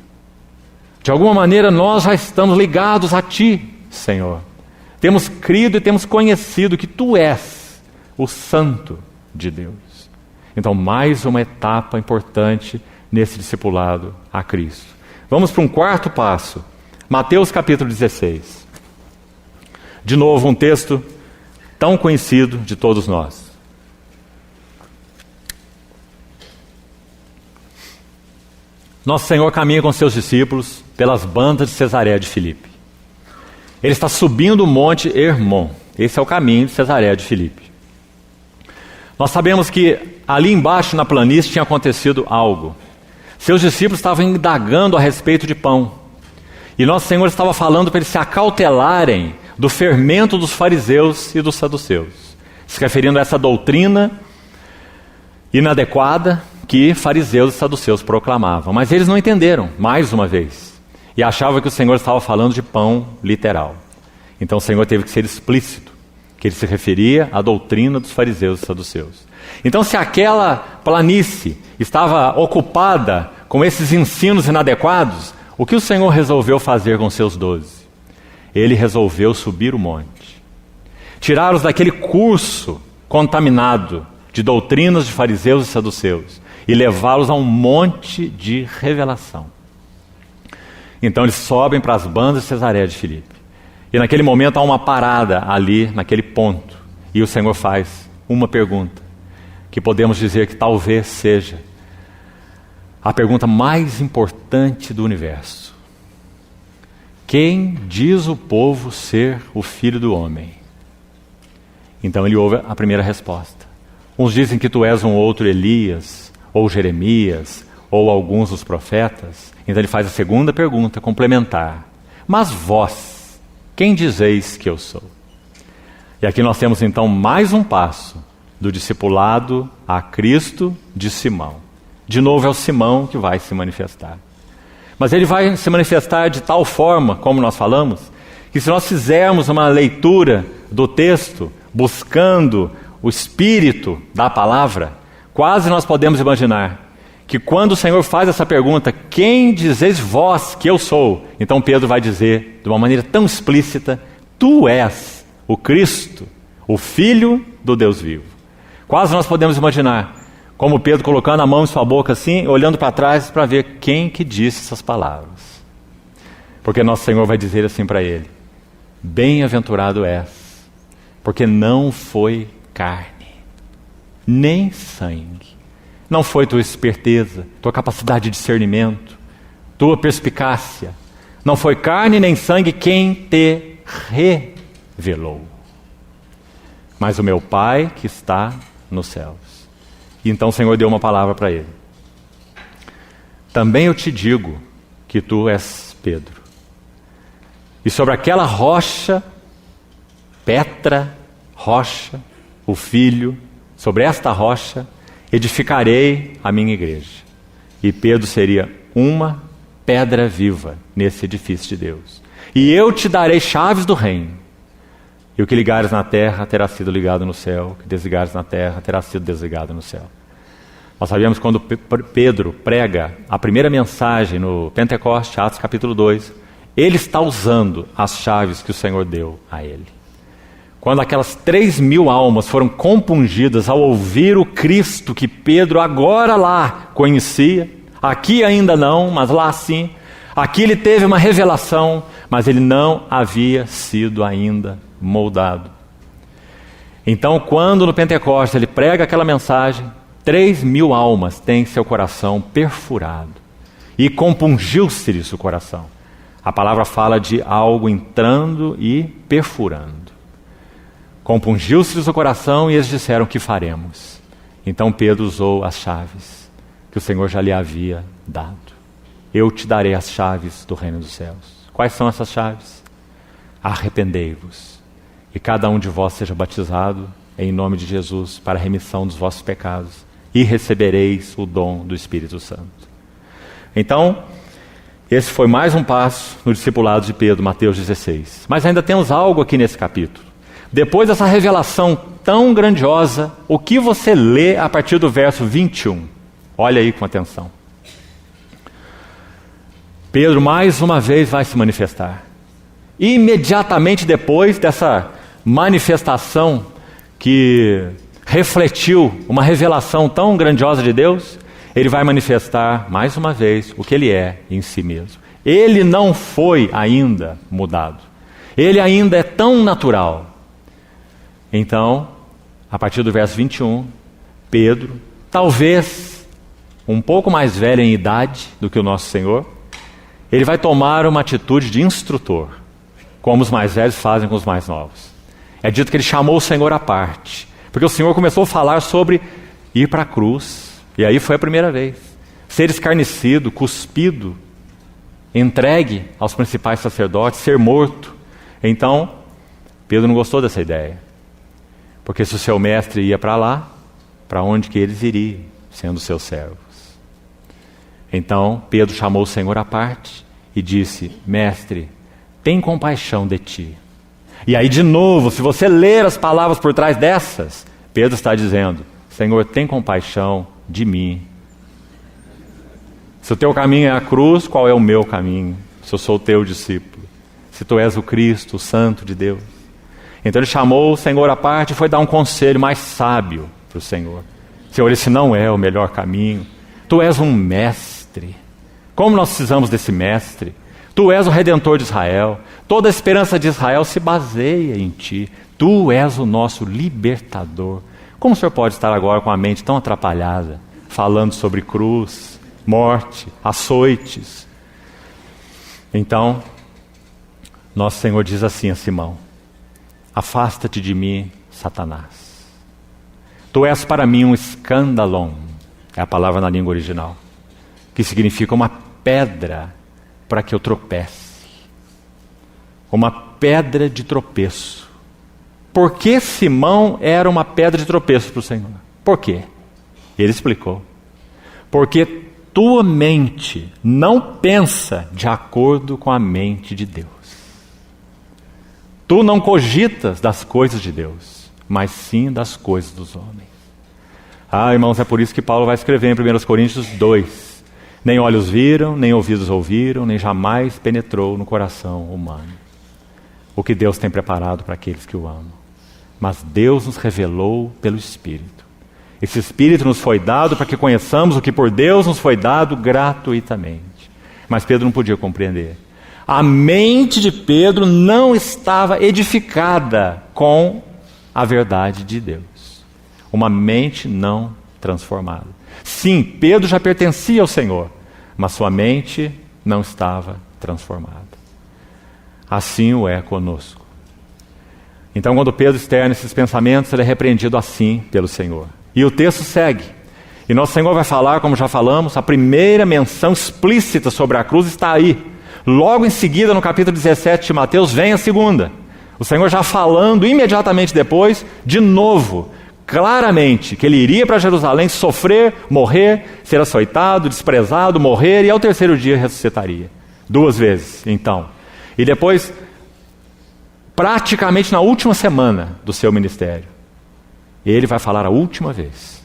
De alguma maneira nós já estamos ligados a Ti, Senhor. Temos crido e temos conhecido que Tu és o Santo de Deus. Então, mais uma etapa importante nesse discipulado a Cristo. Vamos para um quarto passo. Mateus capítulo 16. De novo, um texto tão conhecido de todos nós. Nosso Senhor caminha com seus discípulos pelas bandas de Cesareia de Filipe. Ele está subindo o monte Hermon. Esse é o caminho de Cesareia de Filipe. Nós sabemos que ali embaixo na planície tinha acontecido algo. Seus discípulos estavam indagando a respeito de pão. E Nosso Senhor estava falando para eles se acautelarem do fermento dos fariseus e dos saduceus, se referindo a essa doutrina inadequada que fariseus e saduceus proclamavam. Mas eles não entenderam, mais uma vez, e achavam que o Senhor estava falando de pão literal. Então o Senhor teve que ser explícito, que ele se referia à doutrina dos fariseus e saduceus. Então, se aquela planície estava ocupada com esses ensinos inadequados, o que o Senhor resolveu fazer com seus 12? Ele resolveu subir o monte, tirá-los daquele curso contaminado de doutrinas de fariseus e saduceus e levá-los a um monte de revelação. Então eles sobem para as bandas de Cesareia de Filipe. E naquele momento há uma parada ali, naquele ponto. E o Senhor faz uma pergunta, que podemos dizer que talvez seja a pergunta mais importante do universo. Quem diz o povo ser o Filho do Homem? Então ele ouve a primeira resposta. Uns dizem que tu és um outro Elias, ou Jeremias, ou alguns dos profetas. Então ele faz a segunda pergunta, complementar. Mas vós, quem dizeis que eu sou? E aqui nós temos então mais um passo do discipulado a Cristo de Simão. De novo é o Simão que vai se manifestar. Mas ele vai se manifestar de tal forma, como nós falamos, que se nós fizermos uma leitura do texto, buscando o espírito da palavra, quase nós podemos imaginar que quando o Senhor faz essa pergunta, quem dizeis vós que eu sou? Então Pedro vai dizer, de uma maneira tão explícita, tu és o Cristo, o Filho do Deus vivo. Quase nós podemos imaginar como Pedro colocando a mão em sua boca assim, olhando para trás para ver quem que disse essas palavras. Porque nosso Senhor vai dizer assim para ele, bem-aventurado és, porque não foi carne, nem sangue. Não foi tua esperteza, tua capacidade de discernimento, tua perspicácia. Não foi carne nem sangue quem te revelou, mas o meu Pai que está nos céus. E então o Senhor deu uma palavra para ele. Também eu te digo que tu és Pedro. E sobre aquela rocha, Petra, rocha, o Filho, sobre esta rocha, edificarei a minha igreja. E Pedro seria uma pedra viva nesse edifício de Deus. E eu te darei chaves do reino. E o que ligares na terra terá sido ligado no céu, o que desligares na terra terá sido desligado no céu. Nós sabemos quando Pedro prega a primeira mensagem no Pentecoste, Atos capítulo 2, ele está usando as chaves que o Senhor deu a ele. Quando aquelas 3.000 almas foram compungidas ao ouvir o Cristo que Pedro agora lá conhecia, aqui ainda não, mas lá sim, aqui ele teve uma revelação, mas ele não havia sido ainda moldado. Então, quando no Pentecostes ele prega aquela mensagem, 3.000 almas têm seu coração perfurado. E compungiu-se-lhes o coração. A palavra fala de algo entrando e perfurando. Compungiu-se-lhes o coração e eles disseram, que faremos? Então Pedro usou as chaves que o Senhor já lhe havia dado. Eu te darei as chaves do reino dos céus. Quais são essas chaves? Arrependei-vos, e cada um de vós seja batizado em nome de Jesus para a remissão dos vossos pecados, e recebereis o dom do Espírito Santo. Então, esse foi mais um passo no discipulado de Pedro, Mateus 16. Mas ainda temos algo aqui nesse capítulo. Depois dessa revelação tão grandiosa, o que você lê a partir do verso 21? Olha aí com atenção. Pedro mais uma vez vai se manifestar. Imediatamente depois dessa manifestação que refletiu uma revelação tão grandiosa de Deus, ele vai manifestar mais uma vez o que ele é em si mesmo. Ele não foi ainda mudado. Ele ainda é tão natural. Então, a partir do verso 21, Pedro, talvez um pouco mais velho em idade do que o nosso Senhor, ele vai tomar uma atitude de instrutor, como os mais velhos fazem com os mais novos. É dito que ele chamou o Senhor à parte, porque o Senhor começou a falar sobre ir para a cruz, e aí foi a primeira vez. Ser escarnecido, cuspido, entregue aos principais sacerdotes, ser morto. Então, Pedro não gostou dessa ideia, porque se o seu mestre ia para lá, para onde que eles iriam, sendo seus servos? Então, Pedro chamou o Senhor à parte e disse: Mestre, tem compaixão de ti. E aí, de novo, se você ler as palavras por trás dessas, Pedro está dizendo: Senhor, tem compaixão de mim. Se o teu caminho é a cruz, qual é o meu caminho? Se eu sou o teu discípulo. Se tu és o Cristo, o Santo de Deus. Então ele chamou o Senhor à parte e foi dar um conselho mais sábio para o Senhor. Senhor, esse não é o melhor caminho. Tu és um mestre. Como nós precisamos desse mestre? Tu és o Redentor de Israel. Toda a esperança de Israel se baseia em ti. Tu és o nosso libertador. Como o Senhor pode estar agora com a mente tão atrapalhada, falando sobre cruz, morte, açoites? Então, nosso Senhor diz assim a Simão: afasta-te de mim, Satanás. Tu és para mim um escândalon, é a palavra na língua original, que significa uma pedra para que eu tropece. Uma pedra de tropeço. Por que Simão era uma pedra de tropeço para o Senhor? Por quê? Ele explicou. Porque tua mente não pensa de acordo com a mente de Deus. Tu não cogitas das coisas de Deus, mas sim das coisas dos homens. Ah, irmãos, é por isso que Paulo vai escrever em 1 Coríntios 2. Nem olhos viram, nem ouvidos ouviram, nem jamais penetrou no coração humano o que Deus tem preparado para aqueles que o amam. Mas Deus nos revelou pelo Espírito. Esse Espírito nos foi dado para que conheçamos o que por Deus nos foi dado gratuitamente. Mas Pedro não podia compreender. A mente de Pedro não estava edificada com a verdade de Deus. Uma mente não transformada. Sim, Pedro já pertencia ao Senhor, mas sua mente não estava transformada. Assim o é conosco. Então, quando Pedro externa esses pensamentos, ele é repreendido assim pelo Senhor. E o texto segue. E nosso Senhor vai falar, como já falamos, a primeira menção explícita sobre a cruz está aí. Logo em seguida, no capítulo 17 de Mateus, vem a segunda. O Senhor já falando imediatamente depois, de novo, claramente, que ele iria para Jerusalém sofrer, morrer, ser açoitado, desprezado, morrer, e ao terceiro dia ressuscitaria. 2 vezes, então. E depois, praticamente na última semana do seu ministério, ele vai falar a última vez,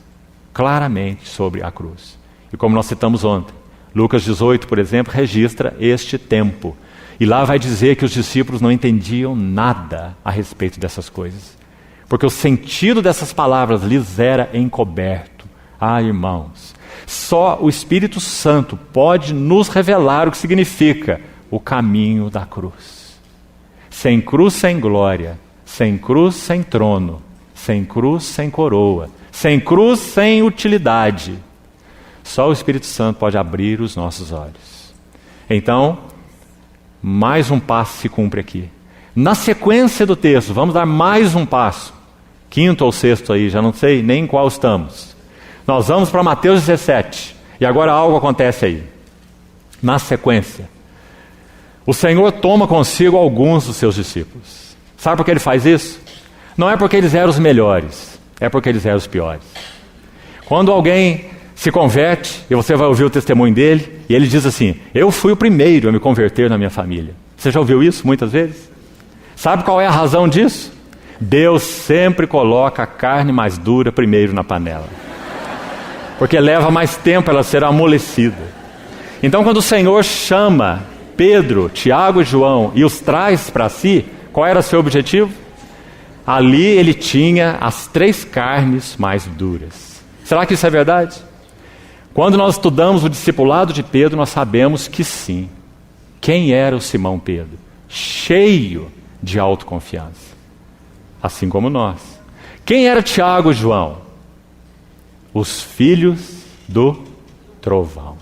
claramente, sobre a cruz. E como nós citamos ontem, Lucas 18, por exemplo, registra este tempo. E lá vai dizer que os discípulos não entendiam nada a respeito dessas coisas. Porque o sentido dessas palavras lhes era encoberto. Ah, irmãos, só o Espírito Santo pode nos revelar o que significa o caminho da cruz. Sem cruz, sem glória. Sem cruz, sem trono. Sem cruz, sem coroa. Sem cruz, sem utilidade. Só o Espírito Santo pode abrir os nossos olhos. Então, mais um passo se cumpre aqui. Na sequência do texto, vamos dar mais um passo. 5º ou 6º aí, já não sei nem em qual estamos. Nós vamos para Mateus 17. E agora algo acontece aí. Na sequência, o Senhor toma consigo alguns dos seus discípulos. Sabe por que ele faz isso? Não é porque eles eram os melhores, é porque eles eram os piores. Quando alguém se converte, e você vai ouvir o testemunho dele, e ele diz assim: eu fui o primeiro a me converter na minha família. Você já ouviu isso muitas vezes? Sabe qual é a razão disso? Deus sempre coloca a carne mais dura primeiro na panela, porque leva mais tempo ela ser amolecida. Então, quando o Senhor chama Pedro, Tiago e João e os traz para si, qual era o seu objetivo? Ali ele tinha as 3 carnes mais duras. Será que isso é verdade? Quando nós estudamos o discipulado de Pedro, nós sabemos que sim. Quem era o Simão Pedro? Cheio de autoconfiança, assim como nós. Quem era Tiago e João? Os filhos do trovão.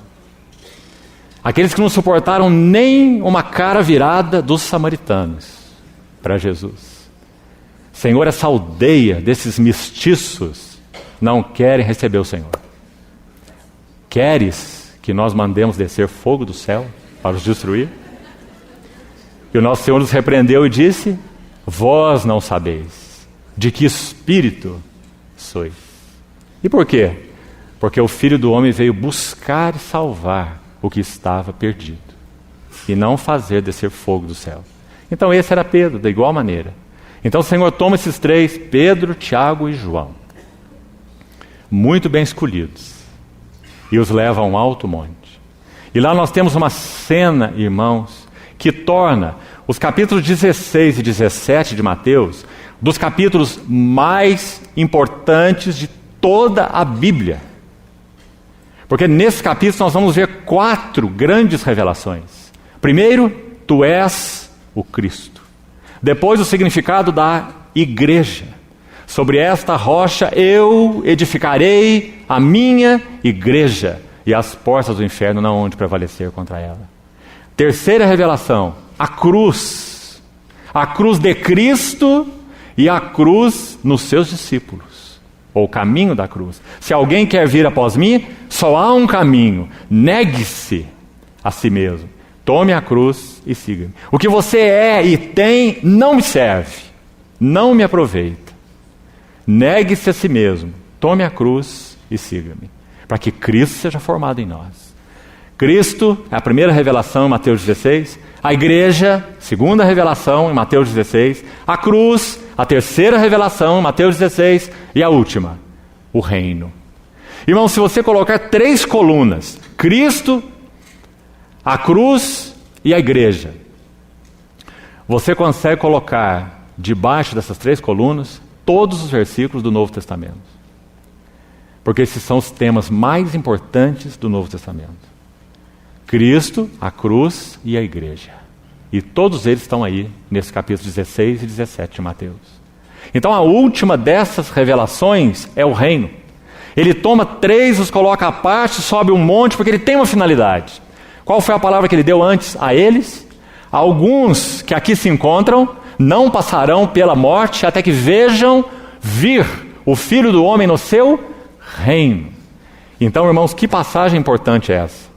Aqueles que não suportaram nem uma cara virada dos samaritanos para Jesus. Senhor, essa aldeia desses mestiços não querem receber o Senhor. Queres que nós mandemos descer fogo do céu para os destruir? E o nosso Senhor nos repreendeu e disse: vós não sabeis de que espírito sois. E por quê? Porque o Filho do Homem veio buscar e salvar o que estava perdido, e não fazer descer fogo do céu. Então esse era Pedro, da igual maneira. Então o Senhor toma esses 3, Pedro, Tiago e João, muito bem escolhidos, e os leva a um alto monte. E lá nós temos uma cena, irmãos, que torna os capítulos 16 e 17 de Mateus dos capítulos mais importantes de toda a Bíblia. Porque nesses capítulos nós vamos ver 4 grandes revelações. Primeiro, tu és o Cristo. Depois, o significado da igreja. Sobre esta rocha eu edificarei a minha igreja, e as portas do inferno não hão de prevalecer contra ela. Terceira revelação, a cruz. A cruz de Cristo e a cruz nos seus discípulos. Ou o caminho da cruz. Se alguém quer vir após mim, só há um caminho: negue-se a si mesmo, tome a cruz e siga-me. O que você é e tem não me serve, não me aproveita. Negue-se a si mesmo, tome a cruz e siga-me, para que Cristo seja formado em nós. Cristo é a primeira revelação em Mateus 16, a igreja, segunda revelação em Mateus 16, a cruz, a terceira revelação em Mateus 16, e a última, o reino. Irmão, se você colocar 3 colunas, Cristo, a cruz e a igreja, você consegue colocar debaixo dessas 3 colunas todos os versículos do Novo Testamento. Porque esses são os temas mais importantes do Novo Testamento. Cristo, a cruz e a igreja. E todos eles estão aí nesse capítulo 16 e 17 de Mateus. Então a última dessas revelações é o reino. Ele toma 3, os coloca à parte, sobe um monte, porque ele tem uma finalidade. Qual foi a palavra que ele deu antes a eles? Alguns que aqui se encontram não passarão pela morte até que vejam vir o Filho do Homem no seu reino. Então, irmãos, que passagem importante é essa?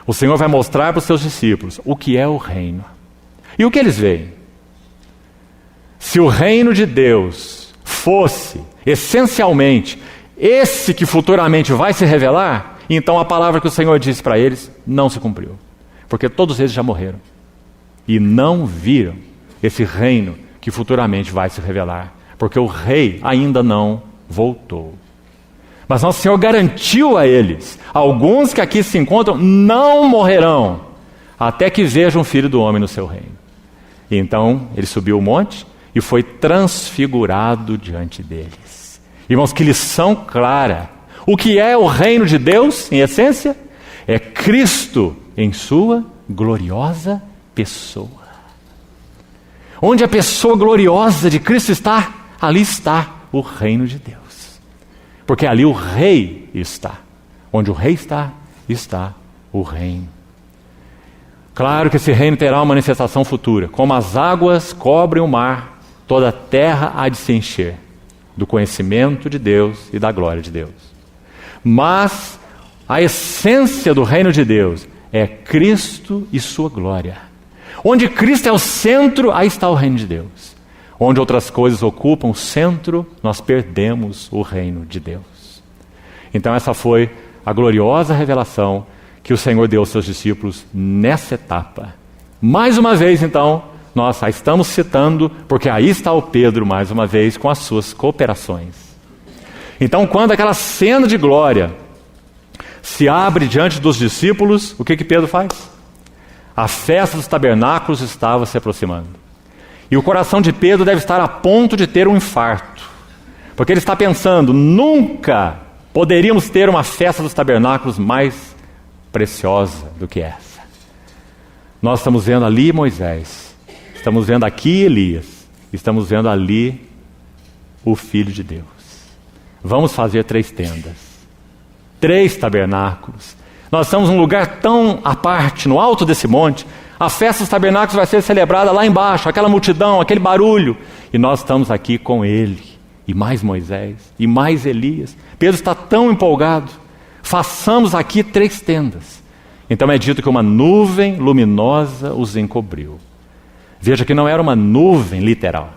O Senhor vai mostrar para os seus discípulos o que é o reino. E o que eles veem? Se o reino de Deus fosse, essencialmente, esse que futuramente vai se revelar, então a palavra que o Senhor disse para eles não se cumpriu. Porque todos eles já morreram. E não viram esse reino que futuramente vai se revelar. Porque o rei ainda não voltou. Mas nosso Senhor garantiu a eles: alguns que aqui se encontram não morrerão, até que vejam o Filho do Homem no seu reino. E então ele subiu o monte e foi transfigurado diante deles. Irmãos, que lição clara! O que é o reino de Deus, em essência? É Cristo em sua gloriosa pessoa. Onde a pessoa gloriosa de Cristo está, ali está o reino de Deus. Porque ali o rei está. Onde o rei está, está o reino. Claro que esse reino terá uma manifestação futura. Como as águas cobrem o mar, toda a terra há de se encher do conhecimento de Deus e da glória de Deus. Mas a essência do reino de Deus é Cristo e sua glória. Onde Cristo é o centro, aí está o reino de Deus. Onde outras coisas ocupam o centro, nós perdemos o reino de Deus. Então essa foi a gloriosa revelação que o Senhor deu aos seus discípulos nessa etapa. Mais uma vez, então, nós a estamos citando, porque aí está o Pedro, mais uma vez, com as suas cooperações. Então, quando aquela cena de glória se abre diante dos discípulos, o que Pedro faz? A festa dos tabernáculos estava se aproximando. E o coração de Pedro deve estar a ponto de ter um infarto. Porque ele está pensando, nunca poderíamos ter uma festa dos tabernáculos mais preciosa do que essa. Nós estamos vendo ali Moisés, estamos vendo aqui Elias, estamos vendo ali o Filho de Deus. Vamos fazer 3 tendas, 3 tabernáculos. Nós estamos num lugar tão à parte, no alto desse monte. A festa dos tabernáculos vai ser celebrada lá embaixo, aquela multidão, aquele barulho. E nós estamos aqui com ele, e mais Moisés, e mais Elias. Pedro está tão empolgado. Façamos aqui 3 tendas. Então é dito que uma nuvem luminosa os encobriu. Veja que não era uma nuvem literal.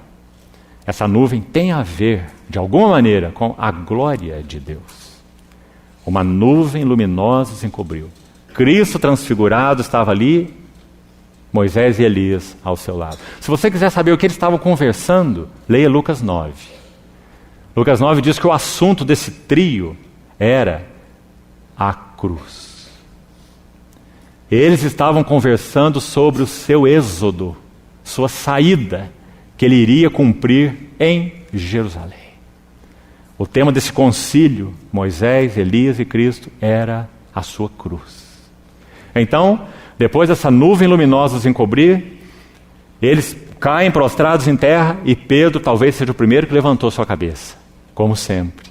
Essa nuvem tem a ver, de alguma maneira, com a glória de Deus. Uma nuvem luminosa os encobriu. Cristo transfigurado estava ali, Moisés e Elias ao seu lado. Se você quiser saber o que eles estavam conversando, leia Lucas 9. Lucas 9 diz que o assunto desse trio era a cruz. Eles estavam conversando sobre o seu êxodo, sua saída, que ele iria cumprir em Jerusalém. O tema desse concílio, Moisés, Elias e Cristo, era a sua cruz. Então, depois dessa nuvem luminosa os encobrir, eles caem prostrados em terra e Pedro talvez seja o primeiro que levantou sua cabeça, como sempre.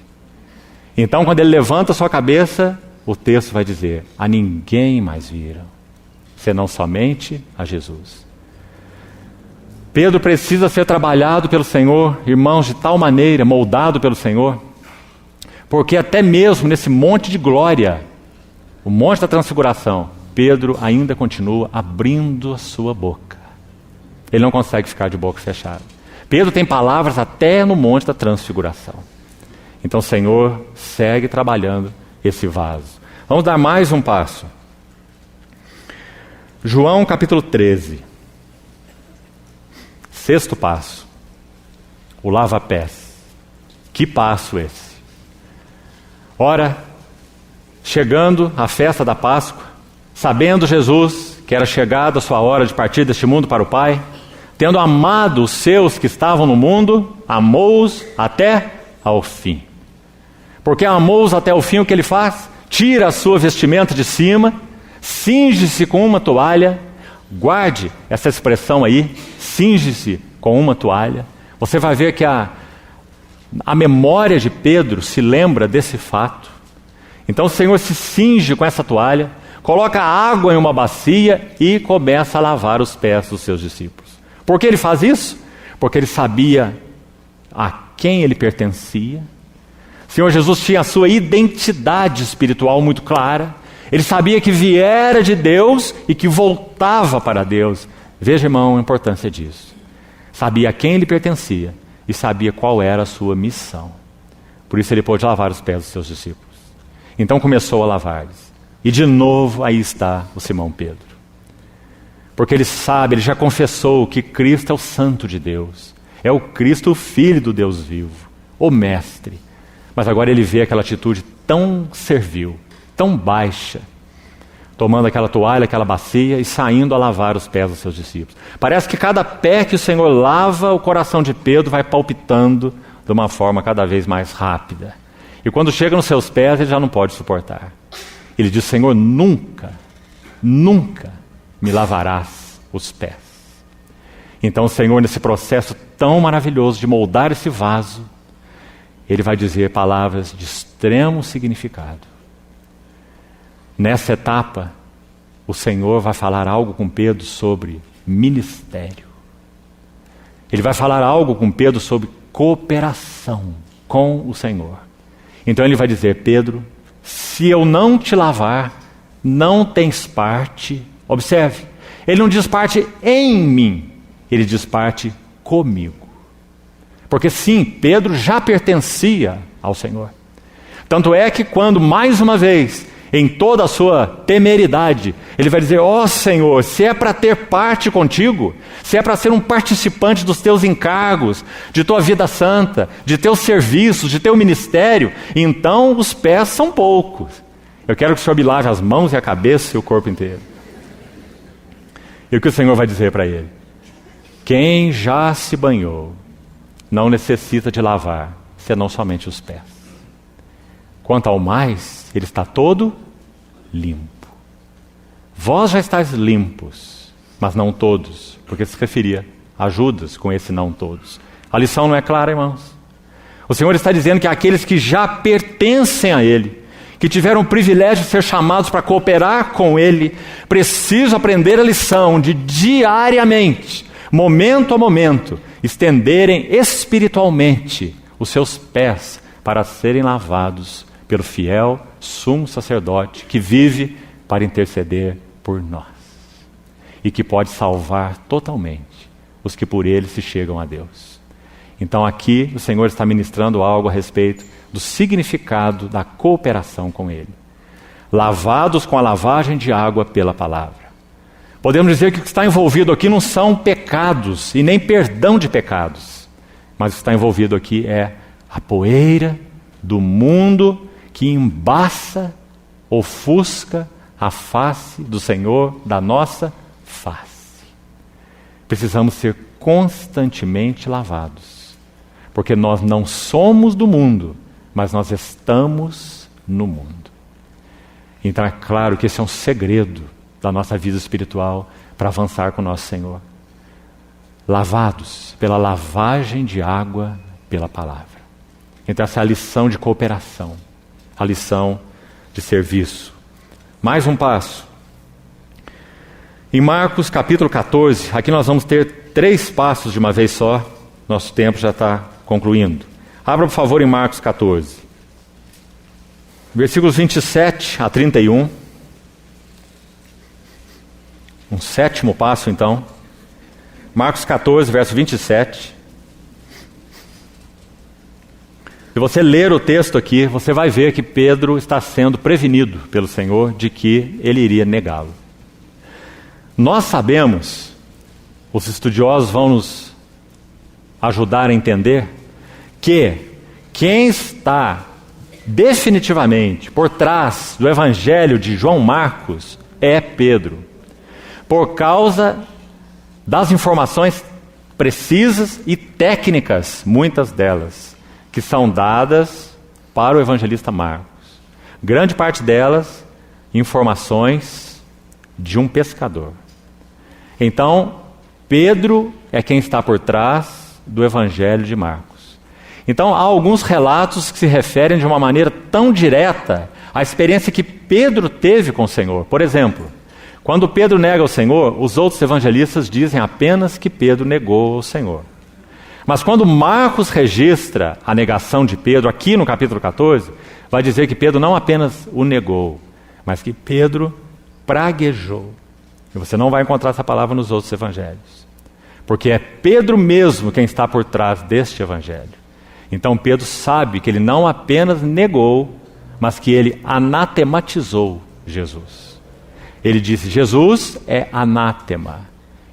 Então, quando ele levanta sua cabeça, o texto vai dizer, a ninguém mais viram, senão somente a Jesus. Pedro precisa ser trabalhado pelo Senhor, irmãos, de tal maneira, moldado pelo Senhor, porque até mesmo nesse monte de glória, o monte da transfiguração, Pedro ainda continua abrindo a sua boca. Ele não consegue ficar de boca fechada. Pedro tem palavras até no monte da transfiguração. Então o Senhor segue trabalhando esse vaso. Vamos dar mais um passo. João capítulo 13. 6º passo. O lava-pés. Que passo esse? Ora, chegando a festa da Páscoa, sabendo Jesus que era chegada a sua hora de partir deste mundo para o Pai, tendo amado os seus que estavam no mundo, amou-os até ao fim. Porque amou-os até o fim, o que ele faz? Tira a sua vestimenta de cima, cinge-se com uma toalha. Guarde essa expressão aí, cinge-se com uma toalha. Você vai ver que a memória de Pedro se lembra desse fato. Então o Senhor se cinge com essa toalha, coloca água em uma bacia e começa a lavar os pés dos seus discípulos. Por que ele faz isso? Porque ele sabia a quem ele pertencia. O Senhor Jesus tinha a sua identidade espiritual muito clara. Ele sabia que viera de Deus e que voltava para Deus. Veja, irmão, a importância disso. Sabia a quem ele pertencia e sabia qual era a sua missão. Por isso ele pôde lavar os pés dos seus discípulos. Então começou a lavar-lhes. E de novo aí está o Simão Pedro. Porque ele sabe, ele já confessou que Cristo é o Santo de Deus. É o Cristo, o Filho do Deus vivo, o Mestre. Mas agora ele vê aquela atitude tão servil, tão baixa, tomando aquela toalha, aquela bacia e saindo a lavar os pés dos seus discípulos. Parece que cada pé que o Senhor lava, o coração de Pedro vai palpitando de uma forma cada vez mais rápida. E quando chega nos seus pés, ele já não pode suportar. Ele diz, Senhor, nunca, nunca me lavarás os pés. Então o Senhor, nesse processo tão maravilhoso de moldar esse vaso, ele vai dizer palavras de extremo significado. Nessa etapa, o Senhor vai falar algo com Pedro sobre ministério. Ele vai falar algo com Pedro sobre cooperação com o Senhor. Então ele vai dizer, Pedro, se eu não te lavar, não tens parte. Observe, ele não diz parte em mim, ele diz parte comigo. Porque sim, Pedro já pertencia ao Senhor. Tanto é que quando, mais uma vez, em toda a sua temeridade, ele vai dizer: ó Senhor, se é para ter parte contigo, se é para ser um participante dos teus encargos, de tua vida santa, de teus serviços, de teu ministério, então os pés são poucos. Eu quero que o Senhor me lave as mãos e a cabeça e o corpo inteiro. E o que o Senhor vai dizer para ele? Quem já se banhou não necessita de lavar, senão somente os pés. Quanto ao mais, ele está todo limpo. Vós já estáis limpos, mas não todos, porque se referia a Judas com esse não todos. A lição não é clara, irmãos? O Senhor está dizendo que aqueles que já pertencem a Ele, que tiveram o privilégio de ser chamados para cooperar com Ele, precisam aprender a lição de diariamente, momento a momento, estenderem espiritualmente os seus pés para serem lavados pelo fiel sumo sacerdote que vive para interceder por nós e que pode salvar totalmente os que por ele se chegam a Deus. Então aqui o Senhor está ministrando algo a respeito do significado da cooperação com Ele. Lavados com a lavagem de água pela palavra. Podemos dizer que o que está envolvido aqui não são pecados e nem perdão de pecados, mas o que está envolvido aqui é a poeira do mundo que embaça, ofusca a face do Senhor da nossa face. Precisamos ser constantemente lavados, porque nós não somos do mundo, mas nós estamos no mundo. Então é claro que esse é um segredo da nossa vida espiritual para avançar com o nosso Senhor. Lavados pela lavagem de água pela palavra. Então essa é a lição de cooperação, a lição de serviço. Mais um passo. Em Marcos capítulo 14, aqui nós vamos ter 3 passos de uma vez só, nosso tempo já está concluindo. Abra por favor em Marcos 14, versículos 27 a 31. Um 7º passo então. Marcos 14, verso 27. Se você ler o texto aqui, você vai ver que Pedro está sendo prevenido pelo Senhor de que ele iria negá-lo. Nós sabemos, os estudiosos vão nos ajudar a entender, que quem está definitivamente por trás do evangelho de João Marcos é Pedro, por causa das informações precisas e técnicas, muitas delas, que são dadas para o evangelista Marcos. Grande parte delas, informações de um pescador. Então, Pedro é quem está por trás do evangelho de Marcos. Então, há alguns relatos que se referem de uma maneira tão direta à experiência que Pedro teve com o Senhor. Por exemplo, quando Pedro nega o Senhor, os outros evangelistas dizem apenas que Pedro negou o Senhor. Mas quando Marcos registra a negação de Pedro, aqui no capítulo 14, vai dizer que Pedro não apenas o negou, mas que Pedro praguejou. E você não vai encontrar essa palavra nos outros evangelhos. Porque é Pedro mesmo quem está por trás deste evangelho. Então Pedro sabe que ele não apenas negou, mas que ele anatematizou Jesus. Ele disse: Jesus é anátema.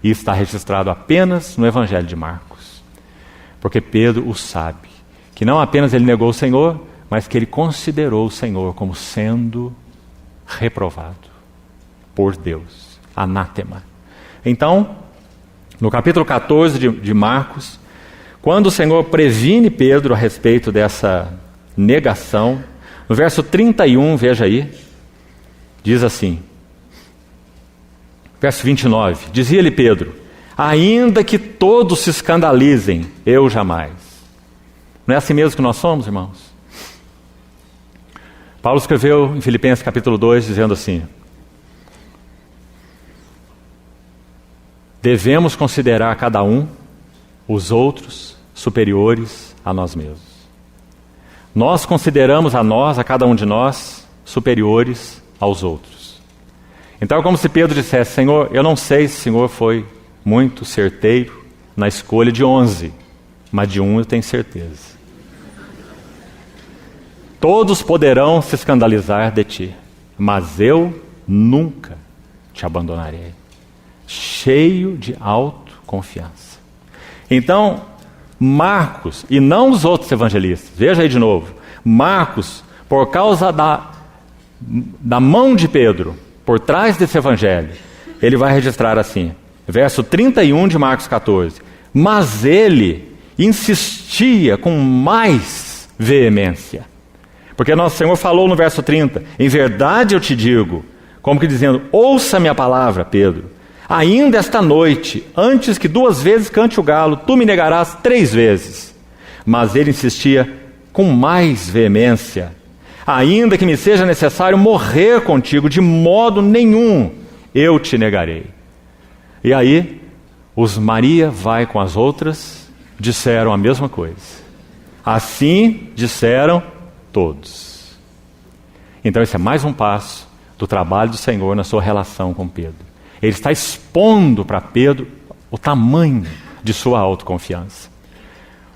E está registrado apenas no evangelho de Marcos. Porque Pedro o sabe, que não apenas ele negou o Senhor, mas que ele considerou o Senhor como sendo reprovado por Deus. Anátema. Então, no capítulo 14 de Marcos, quando o Senhor previne Pedro a respeito dessa negação, no verso 31, veja aí, diz assim, verso 29, dizia-lhe Pedro: ainda que todos se escandalizem, eu jamais. Não é assim mesmo que nós somos, irmãos? Paulo escreveu em Filipenses capítulo 2, dizendo assim: devemos considerar cada um os outros superiores a nós mesmos. Nós consideramos a cada um de nós, superiores aos outros. Então é como se Pedro dissesse: Senhor, eu não sei se o Senhor foi muito certeiro na escolha de 11, mas de um eu tenho certeza. todos poderão se escandalizar de ti, mas eu nunca te abandonarei. Cheio de autoconfiança. Então, Marcos, e não os outros evangelistas, veja aí de novo, Marcos, por causa da mão de Pedro, por trás desse evangelho, ele vai registrar assim, verso 31 de Marcos 14, mas ele insistia com mais veemência. Porque nosso Senhor falou no verso 30, em verdade eu te digo, como que dizendo, ouça minha palavra, Pedro, ainda esta noite, antes que 2 vezes cante o galo, tu me negarás 3 vezes. Mas ele insistia com mais veemência, ainda que me seja necessário morrer contigo, de modo nenhum eu te negarei. E aí, os Maria vai com as outras, disseram a mesma coisa. Assim disseram todos. Então esse é mais um passo do trabalho do Senhor na sua relação com Pedro. Ele está expondo para Pedro o tamanho de sua autoconfiança.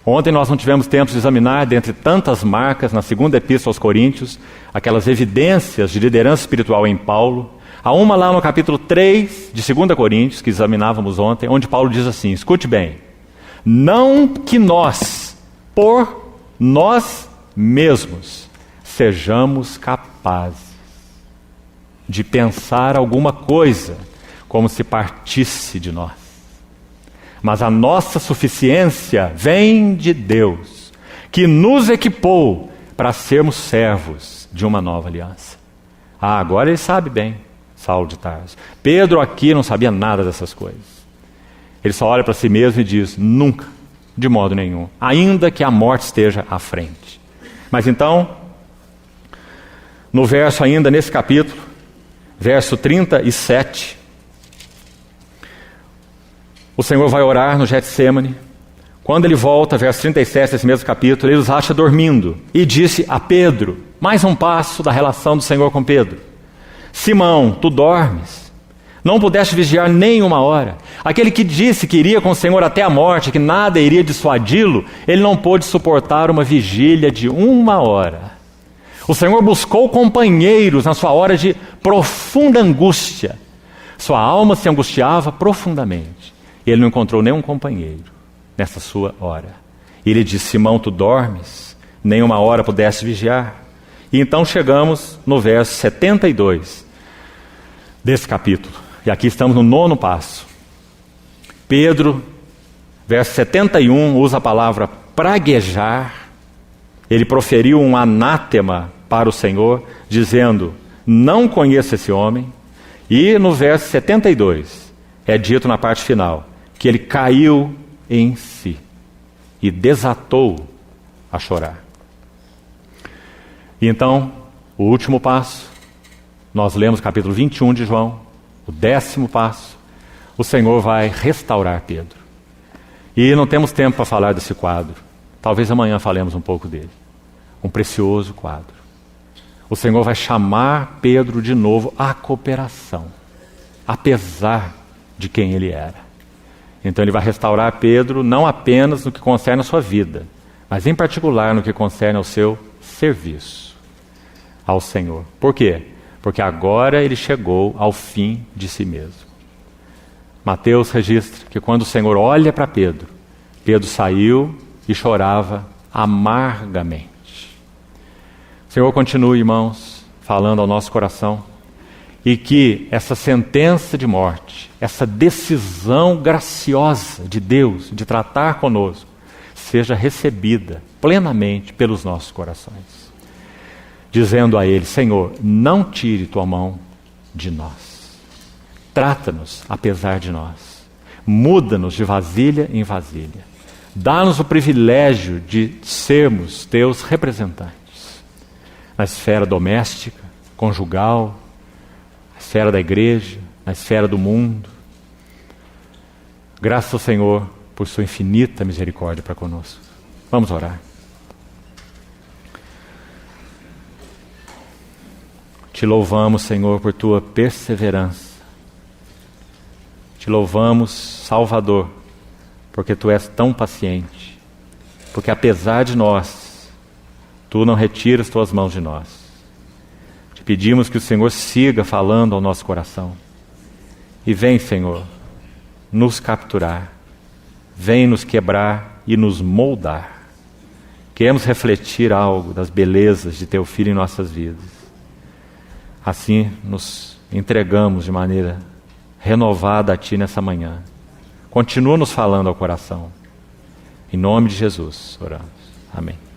Ontem nós não tivemos tempo de examinar, dentre tantas marcas, na segunda epístola aos Coríntios, aquelas evidências de liderança espiritual em Paulo. Há uma lá no capítulo 3 de 2 Coríntios, que examinávamos ontem, onde Paulo diz assim, escute bem, não que nós, por nós mesmos, sejamos capazes de pensar alguma coisa como se partisse de nós. Mas a nossa suficiência vem de Deus, que nos equipou para sermos servos de uma nova aliança. Ah, agora ele sabe bem, Saulo de Tarso. Pedro aqui não sabia nada dessas coisas. Ele só olha para si mesmo e diz, nunca, de modo nenhum, ainda que a morte esteja à frente. Mas então, no verso ainda, nesse capítulo, verso 37, o Senhor vai orar no Getsêmani. Quando ele volta, verso 37 desse mesmo capítulo, ele os acha dormindo e disse a Pedro, mais um passo da relação do Senhor com Pedro, Simão, tu dormes? Não pudeste vigiar nem 1 hora? Aquele que disse que iria com o Senhor até a morte, que nada iria dissuadi-lo, ele não pôde suportar uma vigília de 1 hora. O Senhor buscou companheiros na sua hora de profunda angústia. Sua alma se angustiava profundamente. E ele não encontrou nenhum companheiro nessa sua hora. E ele disse, Simão, tu dormes? Nem 1 hora pudeste vigiar? E então chegamos no verso 72 desse capítulo. E aqui estamos no 9º passo. Pedro, verso 71, usa a palavra praguejar. Ele proferiu um anátema para o Senhor, dizendo, não conheço esse homem. E no verso 72, é dito na parte final, que ele caiu em si e desatou a chorar. E então, o último passo, nós lemos o capítulo 21 de João, o 10º passo, o Senhor vai restaurar Pedro. E não temos tempo para falar desse quadro, talvez amanhã falemos um pouco dele. Um precioso quadro. O Senhor vai chamar Pedro de novo à cooperação, apesar de quem ele era. Então ele vai restaurar Pedro não apenas no que concerne a sua vida, mas em particular no que concerne ao seu serviço ao Senhor. Por quê? Porque agora ele chegou ao fim de si mesmo. Mateus registra que quando o Senhor olha para Pedro, Pedro saiu e chorava amargamente. O Senhor continue, irmãos, falando ao nosso coração, e que essa sentença de morte, essa decisão graciosa de Deus de tratar conosco, seja recebida plenamente pelos nossos corações. Dizendo a Ele, Senhor, não tire tua mão de nós. Trata-nos apesar de nós. Muda-nos de vasilha em vasilha. Dá-nos o privilégio de sermos teus representantes. Na esfera doméstica, conjugal, na esfera da igreja, na esfera do mundo. Graças ao Senhor por sua infinita misericórdia para conosco. Vamos orar. Te louvamos, Senhor, por tua perseverança. Te louvamos, Salvador, porque tu és tão paciente. Porque apesar de nós, Tu não retiras tuas mãos de nós. Te pedimos que o Senhor siga falando ao nosso coração. E vem, Senhor, nos capturar. Vem nos quebrar e nos moldar. Queremos refletir algo das belezas de Teu Filho em nossas vidas. Assim nos entregamos de maneira renovada a Ti nessa manhã. Continua nos falando ao coração. Em nome de Jesus, oramos. Amém.